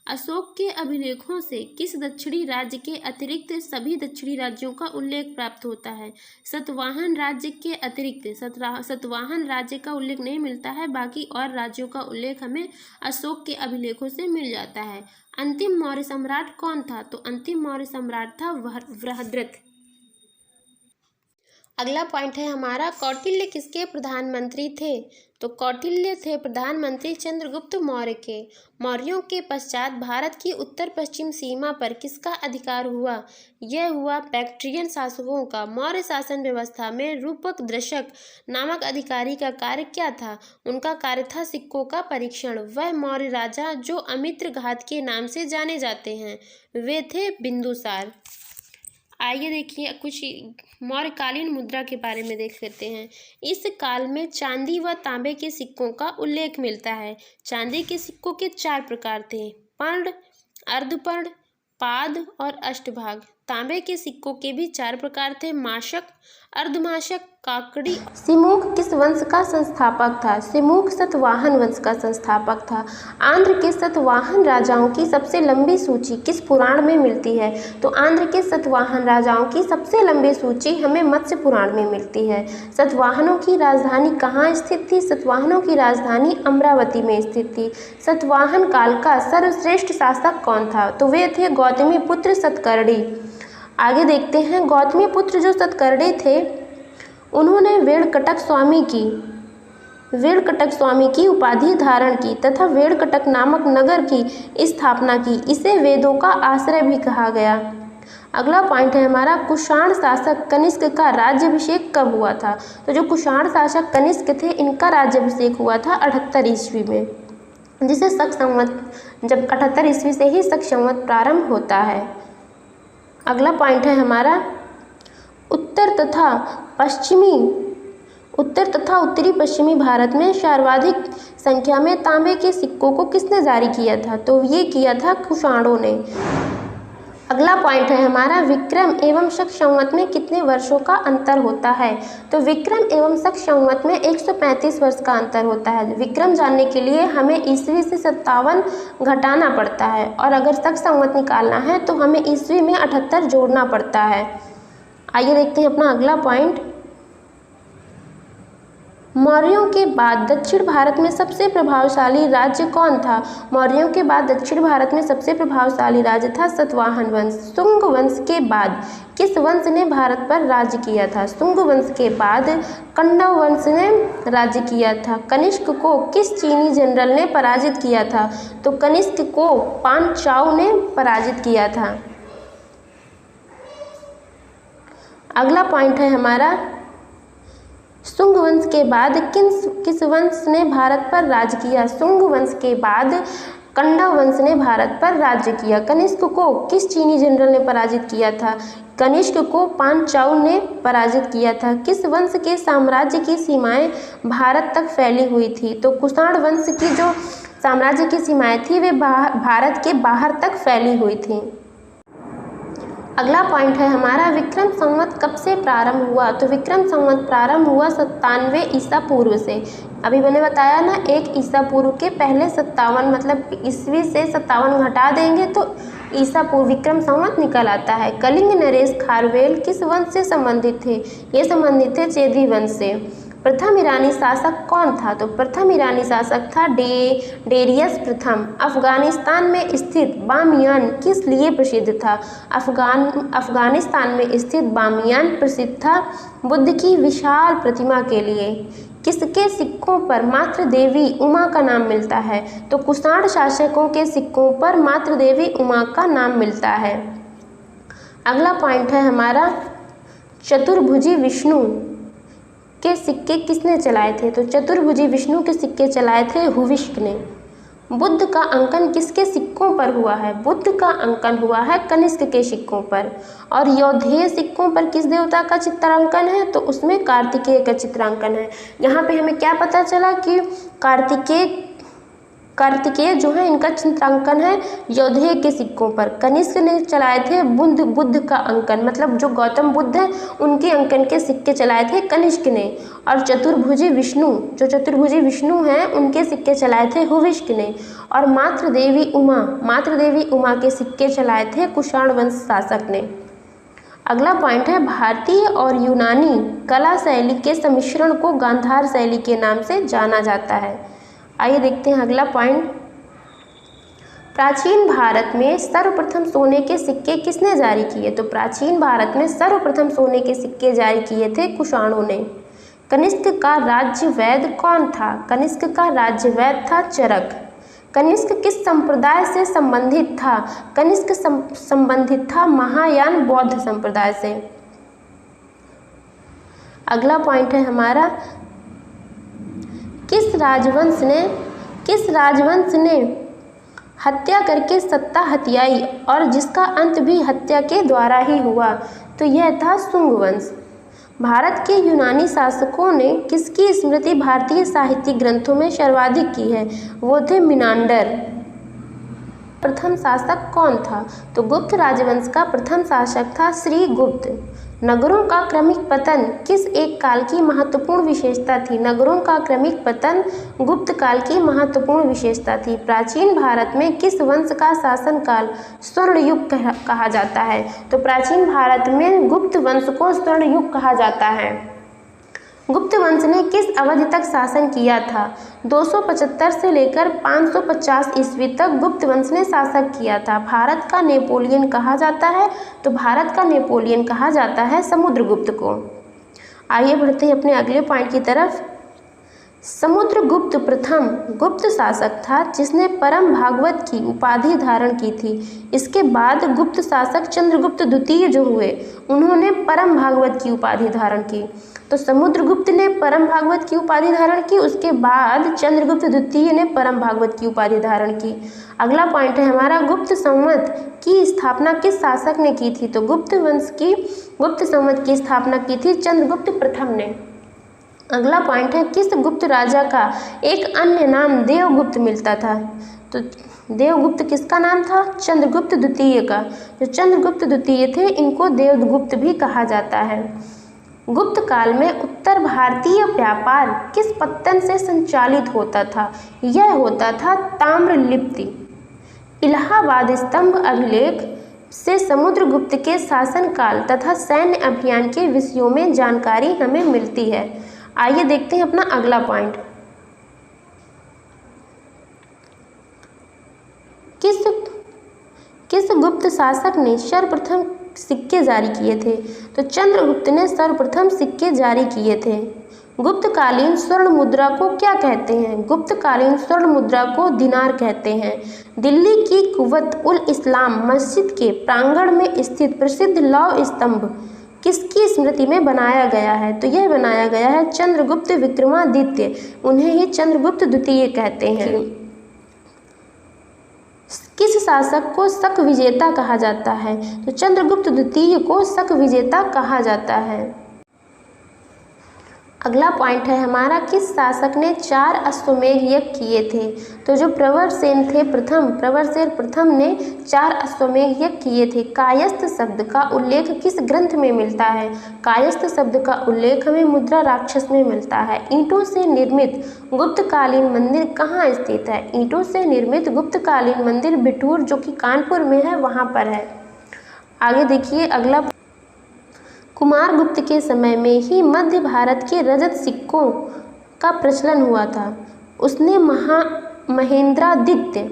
अशोक के अभिलेखों से किस दक्षिणी राज्य के अतिरिक्त सभी दक्षिणी राज्यों का उल्लेख प्राप्त होता है? सतवाहन राज्य के अतिरिक्त सतवाहन राज्य का उल्लेख नहीं मिलता है, बाकी और राज्यों का उल्लेख हमें अशोक के अभिलेखों से मिल जाता है। अंतिम मौर्य सम्राट कौन था? तो अंतिम मौर्य सम्राट था बृहद्रथ। अगला पॉइंट है हमारा, कौटिल्य किसके प्रधानमंत्री थे? तो कौटिल्य थे प्रधानमंत्री चंद्रगुप्त मौर्य के। मौर्यों के पश्चात भारत की उत्तर पश्चिम सीमा पर किसका अधिकार हुआ? यह हुआ बैक्ट्रियन शासकों का। मौर्य शासन व्यवस्था में रूपक दर्शक नामक अधिकारी का कार्य क्या था? उनका कार्य था सिक्कों का परीक्षण। वह मौर्य राजा जो अमित्र घात के नाम से जाने जाते हैं, वे थे बिंदुसार। आइए देखिए कुछ मौर्यकालीन मुद्रा के बारे में देख लेते हैं। इस काल में चांदी व तांबे के सिक्कों का उल्लेख मिलता है। चांदी के सिक्कों के 4 प्रकार थे, पर्ण, अर्धपर्ण, पाद और अष्टभाग। तांबे के सिक्कों के भी 4 प्रकार थे, माशक, अर्धमाशक, काकड़ी। सिमुख किस वंश का संस्थापक था? सिमुख सतवाहन वंश का संस्थापक था। आंध्र के सतवाहन राजाओं की सबसे लंबी सूची किस पुराण में मिलती है? तो आंध्र के सतवाहन राजाओं की सबसे लंबी सूची हमें मत्स्य पुराण में मिलती है। सतवाहनों की राजधानी कहाँ स्थित थी? सतवाहनों की राजधानी अमरावती में स्थित थी। सतवाहन काल का सर्वश्रेष्ठ शासक कौन था? तो वे थे गौतमीपुत्र सतकर्णी। आगे देखते हैं, गौतमीपुत्र जो सतकर्णी थे, उन्होंने वेणकटक स्वामी की उपाधि धारण की तथा वेणकटक नामक नगर की स्थापना की। इसे वेदों का आश्रय भी कहा गया। अगला पॉइंट है हमारा, कुषाण शासक कनिष्क का राज्याभिषेक कब हुआ था? तो जो कुषाण शासक कनिष्क थे, इनका राज्याभिषेक हुआ था 78 ईस्वी में, जिसे शक संवत, जब 78 ईस्वी से ही शक संवत प्रारंभ होता है। अगला पॉइंट है हमारा, उत्तर तथा उत्तरी पश्चिमी भारत में सर्वाधिक संख्या में तांबे के सिक्कों को किसने जारी किया था? तो ये किया था कुषाणों ने। अगला पॉइंट है हमारा, विक्रम एवं शक संवत में कितने वर्षों का अंतर होता है? तो विक्रम एवं शक संवत में 135 वर्ष का अंतर होता है। विक्रम जानने के लिए हमें ईस्वी से 57 घटाना पड़ता है, और अगर शक संवत निकालना है तो हमें ईस्वी में 78 जोड़ना पड़ता है। आइए देखते हैं अपना अगला पॉइंट, मौर्यों के बाद दक्षिण भारत में सबसे प्रभावशाली राज्य कौन था? मौर्यों के बाद दक्षिण भारत में सबसे प्रभावशाली राज्य था सतवाहन वंश। शुंग वंश के बाद किस वंश ने भारत पर राज्य किया था? शुंग वंश के बाद कण्व वंश ने राज्य किया था। कनिष्क को किस चीनी जनरल ने पराजित किया था? तो कनिष्क को पांचाल ने पराजित किया था। अगला पॉइंट है हमारा, शुंग वंश के बाद किस वंश ने भारत पर राज किया? शुंग वंश के बाद कण्व वंश ने भारत पर राज्य किया। कनिष्क को किस चीनी जनरल ने पराजित किया था? कनिष्क को पांचाल ने पराजित किया था। किस वंश के साम्राज्य की सीमाएं भारत तक फैली हुई थी? तो कुषाण वंश की जो साम्राज्य की सीमाएं थी वे भारत के बाहर तक फैली हुई थी। अगला पॉइंट है हमारा, विक्रम संवत कब से प्रारंभ हुआ? तो विक्रम संवत प्रारंभ हुआ 97 ईसा पूर्व से। अभी मैंने बताया ना, 1 ईसा पूर्व के पहले 57, मतलब ईस्वी से 57 घटा देंगे तो ईसा पूर्व विक्रम संवत निकल आता है। कलिंग नरेश खारवेल किस वंश से संबंधित थे? ये संबंधित थे चेदी वंश से। प्रथम ईरानी शासक कौन था? तो प्रथम ईरानी शासक था डेरियस प्रथम। अफगानिस्तान में स्थित बामियान किस लिए प्रसिद्ध था? अफगानिस्तान में स्थित बामियान प्रसिद्ध था बुद्ध की विशाल प्रतिमा के लिए। किसके सिक्कों पर मातृ देवी उमा का नाम मिलता है? तो कुषाण शासकों के सिक्कों पर मातृ देवी उमा का नाम मिलता है। अगला पॉइंट है हमारा, चतुर्भुजी विष्णु के सिक्के किसने चलाए थे? तो चतुर्भुजी विष्णु के सिक्के चलाए थे हुविष्क ने। बुद्ध का अंकन किसके सिक्कों पर हुआ है? बुद्ध का अंकन हुआ है कनिष्क के सिक्कों पर। और यौधेय सिक्कों पर किस देवता का चित्रांकन है? तो उसमें कार्तिकेय का चित्रांकन है। यहाँ पे हमें क्या पता चला कि कार्तिकेय कार्तिकेय जो है इनका चित्रांकन है यौधेय के सिक्कों पर। कनिष्क ने चलाए थे बुद्ध का अंकन, मतलब जो गौतम बुद्ध है उनके अंकन के सिक्के चलाए थे कनिष्क ने। और चतुर्भुजी विष्णु हैं उनके सिक्के चलाए थे हुविष्क ने। और मातृ देवी उमा के सिक्के चलाए थे कुषाण वंश शासक ने। अगला पॉइंट है भारतीय और यूनानी कला शैली के सम्मिश्रण को गांधार शैली के नाम से जाना जाता है। आइए देखते हैं अगला पॉइंट। प्राचीन भारत में सर्वप्रथम सोने के सिक्के किसने जारी किए? तो प्राचीन भारत में सर्वप्रथम सोने के सिक्के जारी किए थे कुषाणों ने। कनिष्क का राज्य वैद्य कौन था? कनिष्क का राज्य वैद्य था चरक। कनिष्क किस संप्रदाय से संबंधित था? कनिष्क संबंधित था महायान बौद्ध संप्रदाय से। अगला पॉइंट है हमारा, किस राजवंश ने हत्या करके सत्ता हथियाई और जिसका अंत भी हत्या के द्वारा ही हुआ? तो यह था शुंग वंश। भारत के यूनानी शासकों ने किसकी स्मृति भारतीय साहित्यिक ग्रंथों में सर्वाधिक की है? वो थे मिनांडर। प्रथम शासक कौन था? तो गुप्त राजवंश का प्रथम शासक था श्रीगुप्त। नगरों का क्रमिक पतन किस एक काल की महत्वपूर्ण विशेषता थी? नगरों का क्रमिक पतन गुप्त काल की महत्वपूर्ण विशेषता थी। प्राचीन भारत में किस वंश का शासनकाल स्वर्ण युग कहा जाता है? तो प्राचीन भारत में गुप्त वंश को स्वर्ण युग कहा जाता है। गुप्त वंश ने किस अवधि तक शासन किया था? 275 से लेकर 550 ईस्वी तक गुप्त वंश ने शासन किया था। भारत का नेपोलियन कहा जाता है? तो भारत का नेपोलियन कहा जाता है समुद्रगुप्त को। आइए बढ़ते हैं अपने अगले पॉइंट की तरफ। समुद्रगुप्त प्रथम गुप्त शासक था जिसने परम भागवत की उपाधि धारण की थी। इसके बाद गुप्त शासक चंद्रगुप्त द्वितीय जो हुए उन्होंने परम भागवत की उपाधि धारण की। तो समुद्रगुप्त ने परम भागवत की उपाधि धारण की, उसके बाद चंद्रगुप्त द्वितीय ने परम भागवत की उपाधि धारण की। अगला पॉइंट है हमारा, गुप्त संवत की स्थापना किस शासक ने की थी? तो गुप्त संवत की स्थापना की थी चंद्रगुप्त प्रथम ने। अगला पॉइंट है, किस गुप्त राजा का एक अन्य नाम देवगुप्त मिलता था? तो देवगुप्त किसका नाम था? चंद्रगुप्त द्वितीय का। जो चंद्रगुप्त द्वितीय थे इनको देवगुप्त भी कहा जाता है। गुप्त काल में उत्तर भारतीय व्यापार किस पत्तन से संचालित होता था? यह होता था ताम्रलिप्ति। इलाहाबाद स्तंभ अभिलेख से समुद्रगुप्त के शासनकाल तथा सैन्य अभियान के विषयों में जानकारी हमें मिलती है। आइए देखते हैं अपना अगला पॉइंट। किस गुप्त शासक ने सर्वप्रथम सिक्के जारी किए थे? तो चंद्रगुप्त ने सर्वप्रथम सिक्के जारी किए थे। गुप्तकालीन स्वर्ण मुद्रा को क्या कहते हैं? गुप्तकालीन स्वर्ण मुद्रा को दिनार कहते हैं। दिल्ली की कुव्वत उल इस्लाम मस्जिद के प्रांगण में स्थित प्रसिद्ध लौह स्तंभ किसकी स्मृति में बनाया गया है? तो यह बनाया गया है चंद्रगुप्त विक्रमादित्य, उन्हें ही चंद्रगुप्त द्वितीय कहते हैं। किस शासक को शक विजेता कहा जाता है? तो चंद्रगुप्त द्वितीय को शक विजेता कहा जाता है। अगला पॉइंट है हमारा, किस शासक ने 4 अश्वमेध यज्ञ किए थे? तो जो प्रवरसेन प्रथम ने 4 अश्वमेध यज्ञ किए थे। कायस्थ शब्द का उल्लेख किस ग्रंथ में मिलता है? कायस्थ शब्द का उल्लेख हमें मुद्रा राक्षस में मिलता है। ईंटों से निर्मित गुप्तकालीन मंदिर कहाँ स्थित है? ईंटों से निर्मित गुप्तकालीन मंदिर बिठूर जो कि कानपुर में है वहाँ पर है। आगे देखिए अगला, कुमारगुप्त के समय में ही मध्य भारत के रजत सिक्कों का प्रचलन हुआ था। उसने महेंद्रादित्य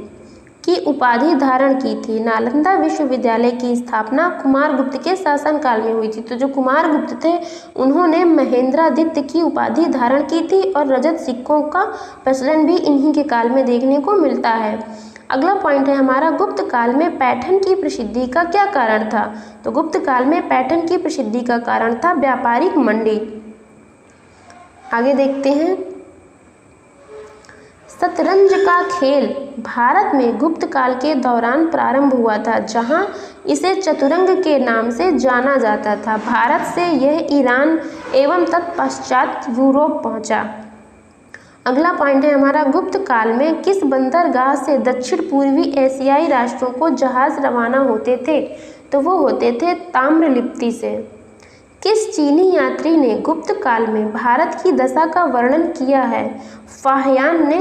की उपाधि धारण की थी। नालंदा विश्वविद्यालय की स्थापना कुमारगुप्त के शासनकाल में हुई थी। तो जो कुमारगुप्त थे उन्होंने महेंद्रादित्य की उपाधि धारण की थी और रजत सिक्कों का प्रचलन भी इन्हीं के काल में देखने को मिलता है। अगला पॉइंट है हमारा, गुप्त काल में पैठन की प्रसिद्धि का क्या कारण था? तो गुप्त काल में पैठन की प्रसिद्धि का कारण था व्यापारिक मंडी। आगे देखते हैं, शतरंज का खेल भारत में गुप्त काल के दौरान प्रारंभ हुआ था, जहां इसे चतुरंग के नाम से जाना जाता था। भारत से यह ईरान एवं तत्पश्चात यूरोप पहुंचा। अगला पॉइंट है हमारा, गुप्त काल में किस बंदरगाह से दक्षिण पूर्वी एशियाई राष्ट्रों को जहाज रवाना होते थे? तो वो होते थे ताम्रलिप्ति से। किस चीनी यात्री ने गुप्त काल में भारत की दशा का वर्णन किया है? फाहियान ने।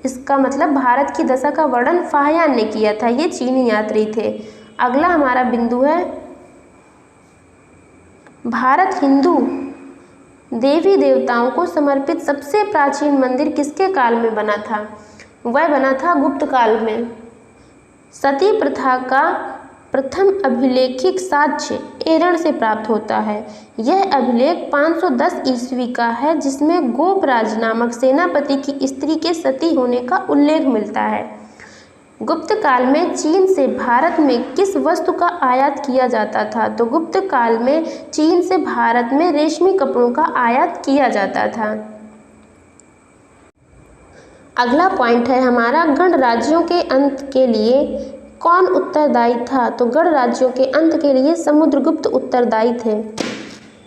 इसका मतलब भारत की दशा का वर्णन फाहियान ने किया था, ये चीनी यात्री थे। अगला हमारा बिंदु है, भारत हिंदू देवी देवताओं को समर्पित सबसे प्राचीन मंदिर किसके काल में बना था? वह बना था गुप्त काल में। सती प्रथा का प्रथम अभिलेखिक साक्ष्य एरण से प्राप्त होता है। यह अभिलेख 510 ईस्वी का है, जिसमें गोपराज नामक सेनापति की स्त्री के सती होने का उल्लेख मिलता है। गुप्त काल में चीन से भारत में किस वस्तु का आयात किया जाता था? तो गुप्त काल में चीन से भारत में रेशमी कपड़ों का आयात किया जाता था। अगला पॉइंट है हमारा, गणराज्यों के अंत के लिए कौन उत्तरदायी था? तो गणराज्यों के अंत के लिए समुद्रगुप्त उत्तरदायी थे।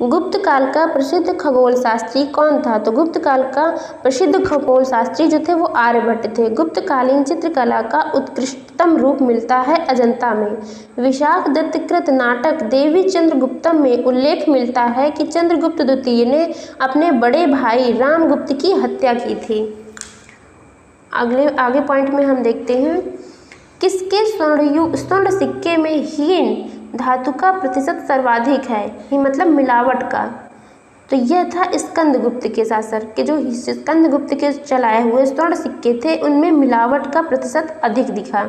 गुप्त काल का प्रसिद्ध खगोल शास्त्री कौन था? तो गुप्त काल का प्रसिद्ध खगोल शास्त्री जो थे वो आर्यभट्ट थे। गुप्तकालीन चित्रकला का उत्कृष्टतम रूप मिलता है अजंता में। विशाख दत्त कृत नाटक देवी चंद्रगुप्तम में उल्लेख मिलता है कि चंद्रगुप्त द्वितीय ने अपने बड़े भाई रामगुप्त की हत्या की थी। आगे पॉइंट में हम देखते हैं, किसके स्वर्ण सिक्के में हीन धातु का प्रतिशत सर्वाधिक है? ये मतलब मिलावट का। तो यह था स्कंदगुप्त के शासक के, जो स्कंदगुप्त के चलाए हुए स्वर्ण सिक्के थे उनमें मिलावट का प्रतिशत अधिक दिखा।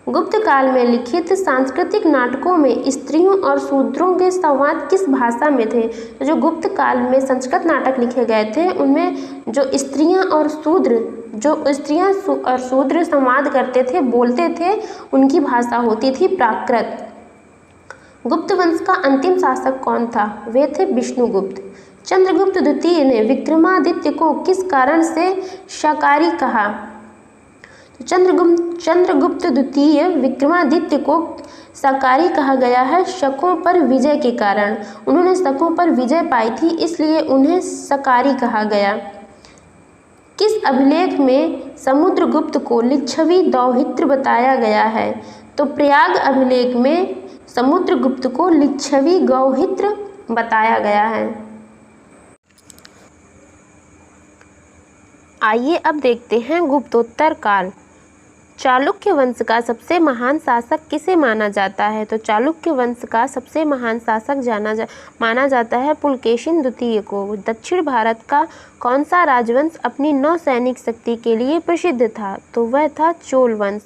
गुप्त काल में लिखित सांस्कृतिक नाटकों में स्त्रियों और शूद्रों के संवाद किस भाषा में थे? तो जो गुप्त काल में संस्कृत नाटक लिखे गए थे उनमें जो स्त्रियां और शूद्र संवाद करते थे, बोलते थे, उनकी भाषा होती थी प्राकृत। गुप्त वंश का अंतिम शासक कौन था? वे थे विष्णुगुप्त। चंद्रगुप्त द्वितीय ने विक्रमादित्य को किस कारण से शाकाहारी कहा? तो चंद्रगुप्त द्वितीय विक्रमादित्य को शाकाहारी कहा गया है शकों पर विजय के कारण। उन्होंने शकों पर विजय पाई थी, इसलिए उन्हें शाकाहारी कहा गया। किस अभिलेख में समुद्रगुप्त को लिच्छवी दौहित्र बताया गया है? तो प्रयाग अभिलेख में समुद्रगुप्त को लिच्छवी गौहित्र बताया गया है। आइए अब देखते हैं गुप्तोत्तर काल। चालुक्य वंश का सबसे महान शासक किसे माना जाता है? तो चालुक्य वंश का सबसे महान शासक माना जाता है पुलकेशिन द्वितीय को। दक्षिण भारत का कौन सा राजवंश अपनी नौसैनिक शक्ति के लिए प्रसिद्ध था? तो वह था चोल वंश।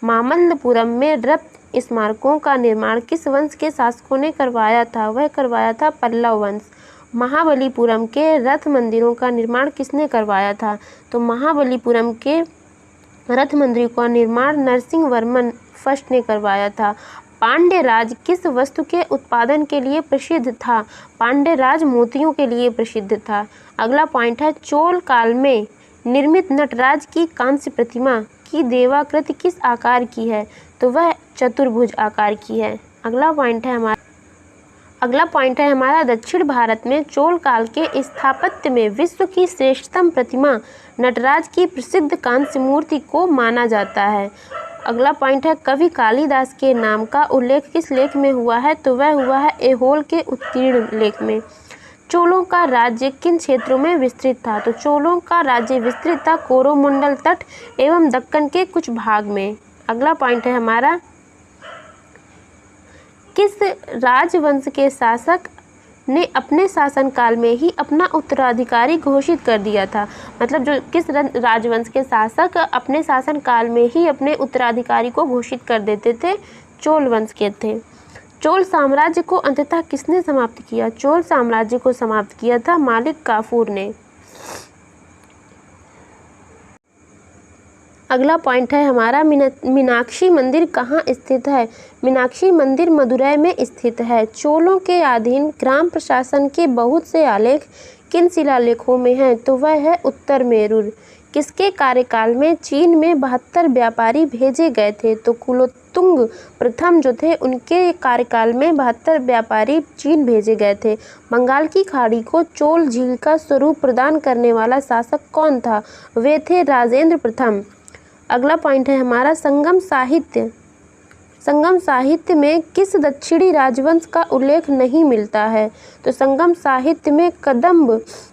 मामल्लपुरम में रक्त स्मारकों का निर्माण किस वंश के शासकों ने करवाया था? वह करवाया था पल्लव वंश। महाबलीपुरम के रथ मंदिरों का निर्माण किसने करवाया था? तो महाबलीपुरम के रथ मंदिर का निर्माण नरसिंहवर्मन फर्स्ट ने करवाया था। पांड्य राज किस वस्तु के उत्पादन के लिए प्रसिद्ध था? पांड्य राज मोतियों के लिए प्रसिद्ध था। अगला पॉइंट है, चोल काल में निर्मित नटराज की कांस्य प्रतिमा की देवाकृति किस आकार की है? तो वह चतुर्भुज आकार की है। अगला पॉइंट है हमारा दक्षिण भारत में चोल काल के स्थापत्य में विश्व की श्रेष्ठतम प्रतिमा नटराज की प्रसिद्ध कांस्य मूर्ति को माना जाता है। अगला पॉइंट है, कवि कालिदास के नाम का उल्लेख किस लेख में हुआ है? तो वह हुआ है ऐहोल के उत्कीर्ण लेख में। चोलों का राज्य किन क्षेत्रों में विस्तृत था? तो चोलों का राज्य विस्तृत था कोरोमंडल तट एवं दक्कन के कुछ भाग में। अगला पॉइंट है हमारा, किस राजवंश के शासक ने अपने शासनकाल में ही अपना उत्तराधिकारी घोषित कर दिया था? मतलब जो किस राजवंश के शासक अपने शासनकाल में ही अपने उत्तराधिकारी को घोषित कर देते थे? चोल वंश के थे। चोल साम्राज्य को अंततः किसने समाप्त किया? चोल साम्राज्य को समाप्त किया था मालिक काफूर ने। अगला पॉइंट है हमारा, मीनाक्षी मंदिर कहाँ स्थित है? मीनाक्षी मंदिर मदुरै में स्थित है। चोलों के अधीन ग्राम प्रशासन के बहुत से आलेख किन शिलालेखों में हैं? तो वह है उत्तर मेरूर। किसके कार्यकाल में चीन में 72 व्यापारी भेजे गए थे? तो मेरुतुंग प्रथम जो थे उनके कार्यकाल में 72 व्यापारी चीन भेजे गए थे। बंगाल की खाड़ी को चोल झील का स्वरूप प्रदान करने वाला शासक कौन था? वे थे राजेंद्र प्रथम। अगला पॉइंट है हमारा संगम साहित्य। संगम साहित्य में किस दक्षिणी राजवंश का उल्लेख नहीं मिलता है? तो संगम साहित्य में कदम्ब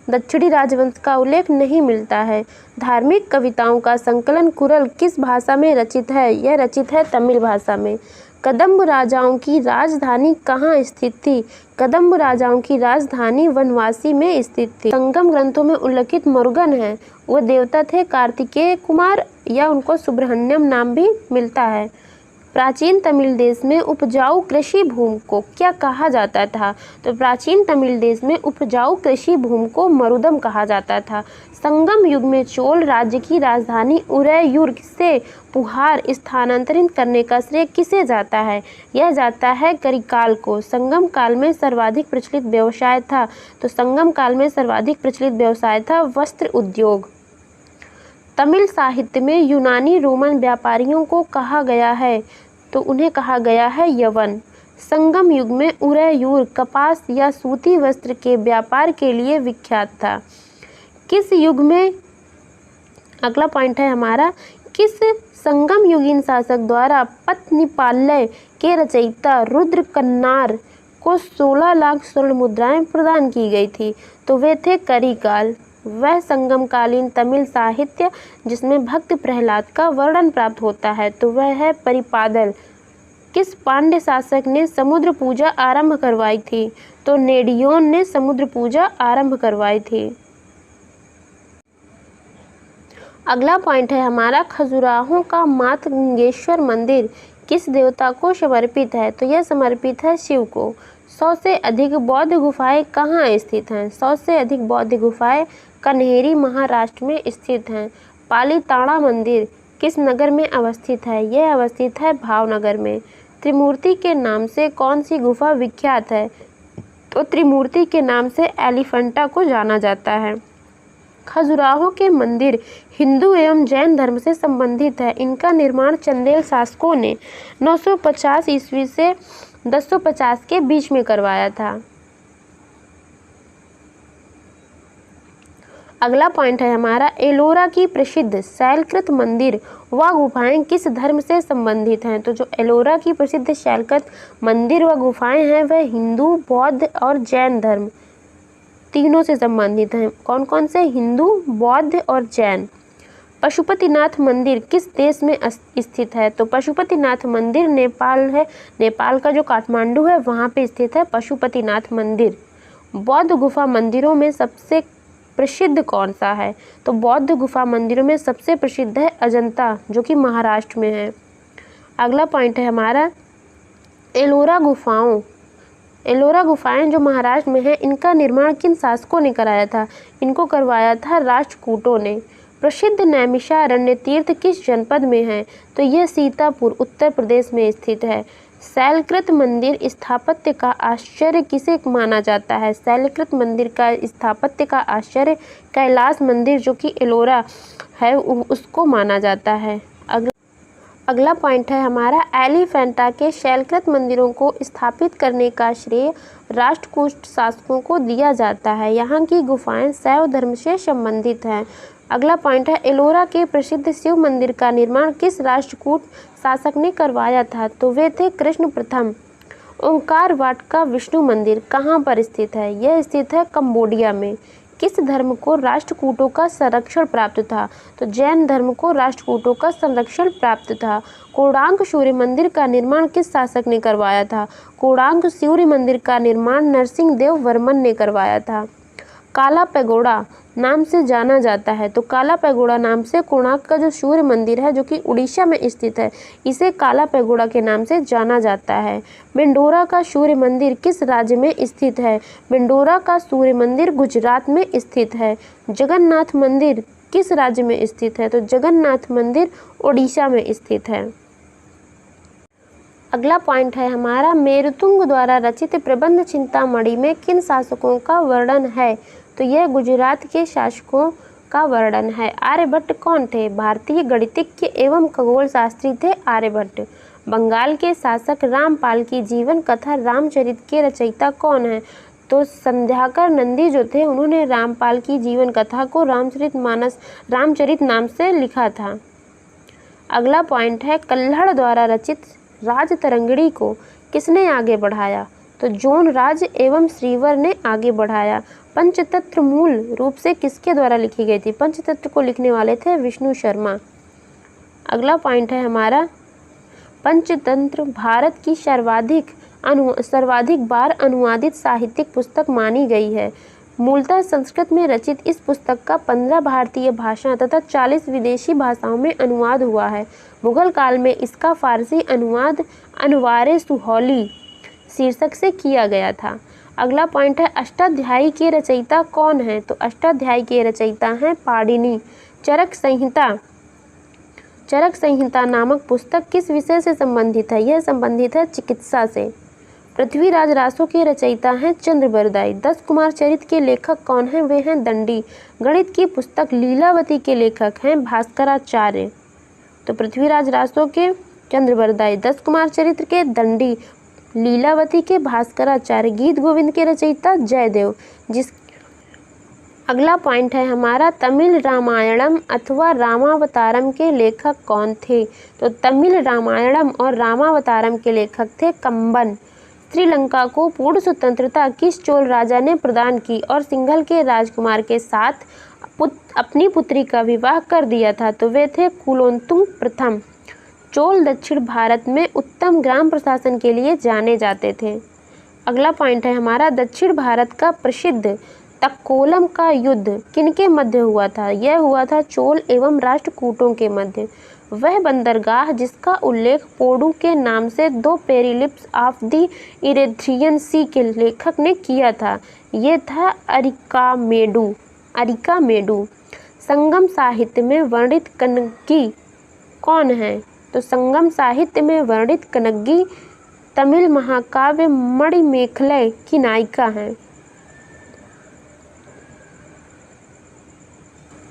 दक्षिणी राजवंश का उल्लेख नहीं मिलता है। धार्मिक कविताओं का संकलन कुरल किस भाषा में रचित है? यह रचित है तमिल भाषा में। कदम्ब राजाओं की राजधानी कहाँ स्थित थी? कदम्ब राजाओं की राजधानी वनवासी में स्थित थी। संगम ग्रंथों में उल्लेखित मुरुगन है, वो देवता थे कार्तिकेय कुमार या उनको सुब्रह्मण्यम नाम भी मिलता है। प्राचीन तमिल देश में उपजाऊ कृषि भूमि को क्या कहा जाता था? तो प्राचीन तमिल देश में उपजाऊ कृषि भूमि को मरुदम कहा जाता था। संगम युग में चोल राज्य की राजधानी उरैयूर से पुहार स्थानांतरित करने का श्रेय किसे जाता है? यह जाता है करिकाल को। संगम काल में सर्वाधिक प्रचलित व्यवसाय था, तो संगम काल में सर्वाधिक प्रचलित व्यवसाय था वस्त्र उद्योग। तमिल साहित्य में यूनानी रोमन व्यापारियों को कहा गया है, तो उन्हें कहा गया है यवन। संगम युग में उरैयूर कपास या सूती वस्त्र के व्यापार के लिए विख्यात था। किस युग में, अगला पॉइंट है हमारा, किस संगम युगीन शासक द्वारा पत्नीपाल्य के रचयिता रुद्र कन्नार को 16 लाख स्वर्ण मुद्राएं प्रदान की गई थी? तो वे थे करिकाल। वह संगमकालीन तमिल साहित्य जिसमें भक्त प्रहलाद का वर्णन प्राप्त होता है, तो वह है परिपादल। किस पांड्य शासक ने समुद्र पूजा आरंभ करवाई थी? तो नेडियोन ने समुद्र पूजा आरंभ करवाई थी। अगला पॉइंट है हमारा, खजुराहो का मातंगेश्वर मंदिर किस देवता को समर्पित है? तो यह समर्पित है शिव को। 100 से अधिक बौद्ध गुफाएं कहाँ स्थित हैं? 100 से अधिक बौद्ध गुफाएं कन्हेरी महाराष्ट्र में स्थित हैं। पालीताना मंदिर किस नगर में अवस्थित है? यह अवस्थित है भावनगर में। त्रिमूर्ति के नाम से कौन सी गुफा विख्यात है? तो त्रिमूर्ति के नाम से एलिफेंटा को जाना जाता है। खजुराहो के मंदिर हिंदू एवं जैन धर्म से संबंधित है। इनका निर्माण चंदेल शासकों ने 950 ईस्वी से 1050 के बीच में करवाया था। अगला पॉइंट है हमारा, एलोरा की प्रसिद्ध शैलकृत मंदिर व गुफाएं किस धर्म से संबंधित हैं? तो जो एलोरा की प्रसिद्ध शैलकृत मंदिर व गुफाएं हैं वह हिंदू, बौद्ध और जैन धर्म तीनों से संबंधित हैं। कौन कौन से? हिंदू, बौद्ध और जैन। पशुपतिनाथ मंदिर किस देश में स्थित है? तो पशुपतिनाथ मंदिर नेपाल है। नेपाल का जो काठमांडू है वहाँ पे स्थित है पशुपतिनाथ मंदिर। बौद्ध गुफा मंदिरों में सबसे प्रसिद्ध कौन सा है? तो बौद्ध गुफा मंदिरों में सबसे प्रसिद्ध है अजंता, जो कि महाराष्ट्र में है। अगला पॉइंट है हमारा, एलोरा गुफाओं। एलोरा गुफाएं जो महाराष्ट्र में है, इनका निर्माण किन शासकों ने कराया था? इनको करवाया था राष्ट्रकूटों ने। प्रसिद्ध नैमिषारण्य तीर्थ किस जनपद में है? तो यह सीतापुर उत्तर प्रदेश में स्थित है। शैलकृत मंदिर स्थापत्य का आश्चर्य किसे माना जाता है? शैलकृत मंदिर का स्थापत्य का आश्चर्य कैलाश मंदिर जो कि एलोरा है उसको माना जाता है। अगला पॉइंट है हमारा, एलिफेंटा के शैलकृत मंदिरों को स्थापित करने का श्रेय राष्ट्रकूट शासकों को दिया जाता है। यहाँ की गुफाएं शैव धर्म से संबंधित हैं। अगला पॉइंट है, एलोरा के प्रसिद्ध शिव मंदिर का निर्माण किस राष्ट्रकूट शासक ने करवाया था? तो वे थे कृष्ण प्रथम। ओंकार वाटिका विष्णु मंदिर कहाँ पर स्थित है? यह स्थित है कंबोडिया में। किस धर्म को राष्ट्रकूटों का संरक्षण प्राप्त था? तो जैन धर्म को राष्ट्रकूटों का संरक्षण प्राप्त था। कोणार्क सूर्य मंदिर का निर्माण किस शासक ने करवाया था? कोणार्क सूर्य मंदिर का निर्माण नरसिंह देव वर्मन ने करवाया था। काला पैगोडा नाम से जाना जाता है, तो काला पैगोडा नाम से कोणार्क का जो सूर्य मंदिर है जो कि उड़ीसा में स्थित है, इसे काला पैगोडा के नाम से जाना जाता है। मेंडोरा का सूर्य मंदिर किस राज्य में स्थित है? मेंडोरा का सूर्य मंदिर गुजरात में स्थित है। जगन्नाथ मंदिर किस राज्य में स्थित है? तो जगन्नाथ मंदिर उड़ीसा में स्थित है। अगला पॉइंट है हमारा, मेरुतुंग द्वारा रचित प्रबंध चिंतामणि में किन शासकों का वर्णन है? तो यह गुजरात के शासकों का वर्णन है। आर्यभट्ट कौन थे? भारतीय गणितज्ञ एवं खगोल शास्त्री थे आर्यभट्ट। बंगाल के शासक रामपाल की जीवन कथा रामचरित के रचयिता कौन है? तो संध्याकर नंदी जो थे उन्होंने रामपाल की जीवन कथा को रामचरित नाम से लिखा था। अगला पॉइंट है, कल्हड़ द्वारा रचित राजतरंगिणी को किसने आगे बढ़ाया? तो जोन राज एवं श्रीवर ने आगे बढ़ाया। पंचतंत्र मूल रूप से किसके द्वारा लिखी गई थी? पंचतंत्र को लिखने वाले थे विष्णु शर्मा। अगला पॉइंट है हमारा, पंचतंत्र भारत की सर्वाधिक बार अनुवादित साहित्यिक पुस्तक मानी गई है। मूलतः संस्कृत में रचित इस पुस्तक का 15 भारतीय भाषा तथा 40 विदेशी भाषाओं में अनुवाद हुआ है। मुगल काल में इसका फारसी अनुवाद अनवारे सुहौली शीर्षक से किया गया था। अगला पॉइंट है, अष्टाध्यायी के रचयिता कौन है? तो अष्टाध्यायी के रचयिता हैं पाणिनि। चरक संहिता नामक पुस्तक किस विषय से संबंधित है? यह संबंधित है चिकित्सा से। पृथ्वीराज रासो के रचयिता हैं चंद्रबरदाई। 10 कुमार चरित के लेखक कौन हैं? वे हैं दंडी। गणित की पुस्तक लीलावती के लेखक हैं भास्कराचार्य। तो पृथ्वीराज रासो के चंद्रबरदाई, 10 कुमार चरित्र के दंडी, लीलावती के भास्कराचार्य, गीत गोविंद के रचयिता जयदेव। अगला पॉइंट है हमारा, तमिल रामायणम अथवा रामावतारम के लेखक कौन थे? तो तमिल रामायणम और रामावतारम के लेखक थे कंबन। श्रीलंका को पूर्ण स्वतंत्रता किस चोल राजा ने प्रदान की और सिंघल के राजकुमार के साथ अपनी पुत्री का विवाह कर दिया था? तो वे थे कुलोत्तुंग प्रथम। चोल दक्षिण भारत में उत्तम ग्राम प्रशासन के लिए जाने जाते थे। अगला पॉइंट है हमारा, दक्षिण भारत का प्रसिद्ध तक्कोलम का युद्ध किनके मध्य हुआ था? यह हुआ था चोल एवं राष्ट्रकूटों के मध्य। वह बंदरगाह जिसका उल्लेख पोडू के नाम से 2 पेरिलिप्स ऑफ द इरेथ्रियन सी के लेखक ने किया था, ये था अरिकामेडू। संगम साहित्य में वर्णित कन्नगी कौन है? तो संगम साहित्य में वर्णित कन्नगी तमिल महाकाव्य मणिमेखलाई की नायिका हैं।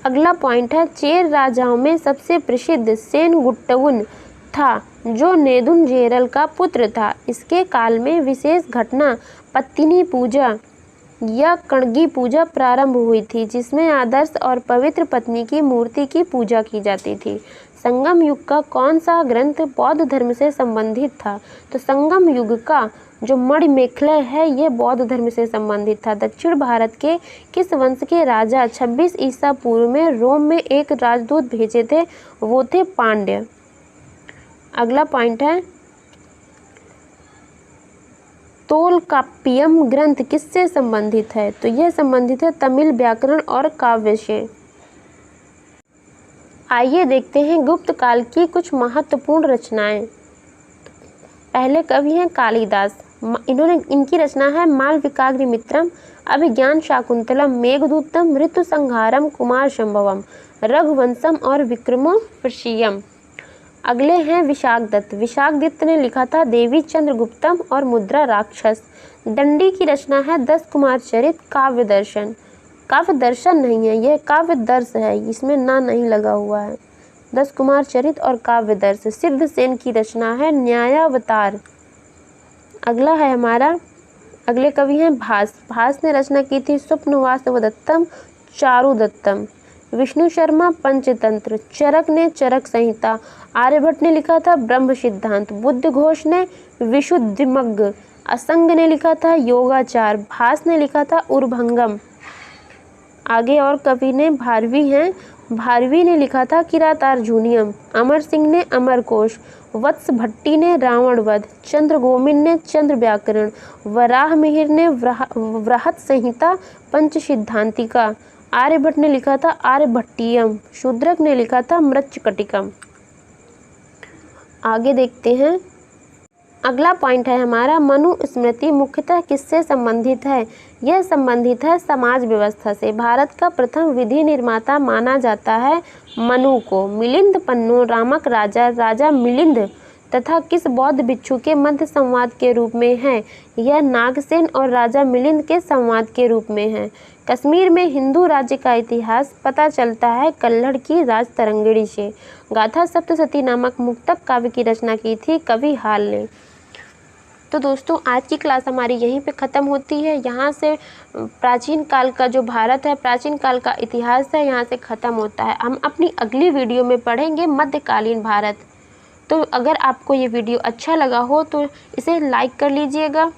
अगला पॉइंट है, चेर राजाओं में सबसे प्रसिद्ध सेनगुट्टवन था जो नेदुंजेरल का पुत्र था। इसके काल में विशेष घटना पत्तिनी पूजा या कणगी पूजा प्रारंभ हुई थी, जिसमें आदर्श और पवित्र पत्नी की मूर्ति की पूजा की जाती थी। संगम युग का कौन सा ग्रंथ बौद्ध धर्म से संबंधित था? तो संगम युग का जो मणिमेखलाई है यह बौद्ध धर्म से संबंधित था। दक्षिण भारत के किस वंश के राजा 26 ईसा पूर्व में रोम में एक राजदूत भेजे थे? वो थे पांड्य। अगला पॉइंट है, तोलकाप्पियम ग्रंथ किससे संबंधित है? तो यह संबंधित है तमिल व्याकरण और काव्य से। आइए देखते हैं गुप्त काल की कुछ महत्वपूर्ण रचनाएं। पहले कवि हैं कालिदास। इनकी रचना है मालविकाग्निमित्रम, अभिज्ञान शाकुंतलम, मेघदूतम, ऋतुसंहारम, कुमार संभवम, रघुवंशम और विक्रमोर्वशीयम। अगले हैं विशाखदत्त। विशाखदत्त ने लिखा था देवी चंद्रगुप्तम और मुद्रा राक्षस। दंडी की रचना है 10 कुमार चरित, काव्य दर्शन। काव्य दर्शन नहीं है, यह काव्य दर्श है, इसमें ना नहीं लगा हुआ है। 10 कुमार चरित और काव्य दर्श। सिद्धसेन की रचना है न्यायावतार। अगला है हमारा, अगले कवि हैं भास। भास ने रचना की थी स्वप्नवासवदत्तम, चारुदत्तम। विष्णु शर्मा पंचतंत्र। चरक ने चरक संहिता। आर्यभट्ट ने लिखा था ब्रह्म सिद्धांत। बुद्धघोष ने विशुद्धिमग्ग। असंग ने लिखा था योगाचार। भास ने लिखा था उर्भंगम। आगे और कवि ने भारवी हैं। भारवी ने लिखा था किरातार्जुनीयम। अमर सिंह ने अमरकोश। वत्स भट्टी ने रावण वध। चंद्र गोमिन ने चंद्र व्याकरण। वराह मिहिर ने वृहत संहिता पंच सिद्धांतिका। आर्यभट्ट ने लिखा था आर्यभट्टियम। शूद्रक ने लिखा था मृच्छकटिकम। आगे देखते हैं, अगला पॉइंट है हमारा मनुस्मृति मुख्यतः किससे संबंधित है? यह संबंधित है समाज व्यवस्था से। भारत का प्रथम विधि निर्माता माना जाता है मनु को। मिलिंद पन्नु रामक राजा मिलिंद तथा किस बौद्ध भिक्षु के मध्य संवाद के रूप में है? यह नागसेन और राजा मिलिंद के संवाद के रूप में है। कश्मीर में हिंदू राज्य का इतिहास पता चलता है कल्हड़ की राजतरंगिणी से। गाथा सप्तशती नामक मुक्तक काव्य की रचना की थी कवि हाल ने। तो दोस्तों आज की क्लास हमारी यहीं पे ख़त्म होती है। यहाँ से प्राचीन काल का जो भारत है, प्राचीन काल का इतिहास है, यहाँ से ख़त्म होता है। हम अपनी अगली वीडियो में पढ़ेंगे मध्यकालीन भारत। तो अगर आपको ये वीडियो अच्छा लगा हो तो इसे लाइक कर लीजिएगा।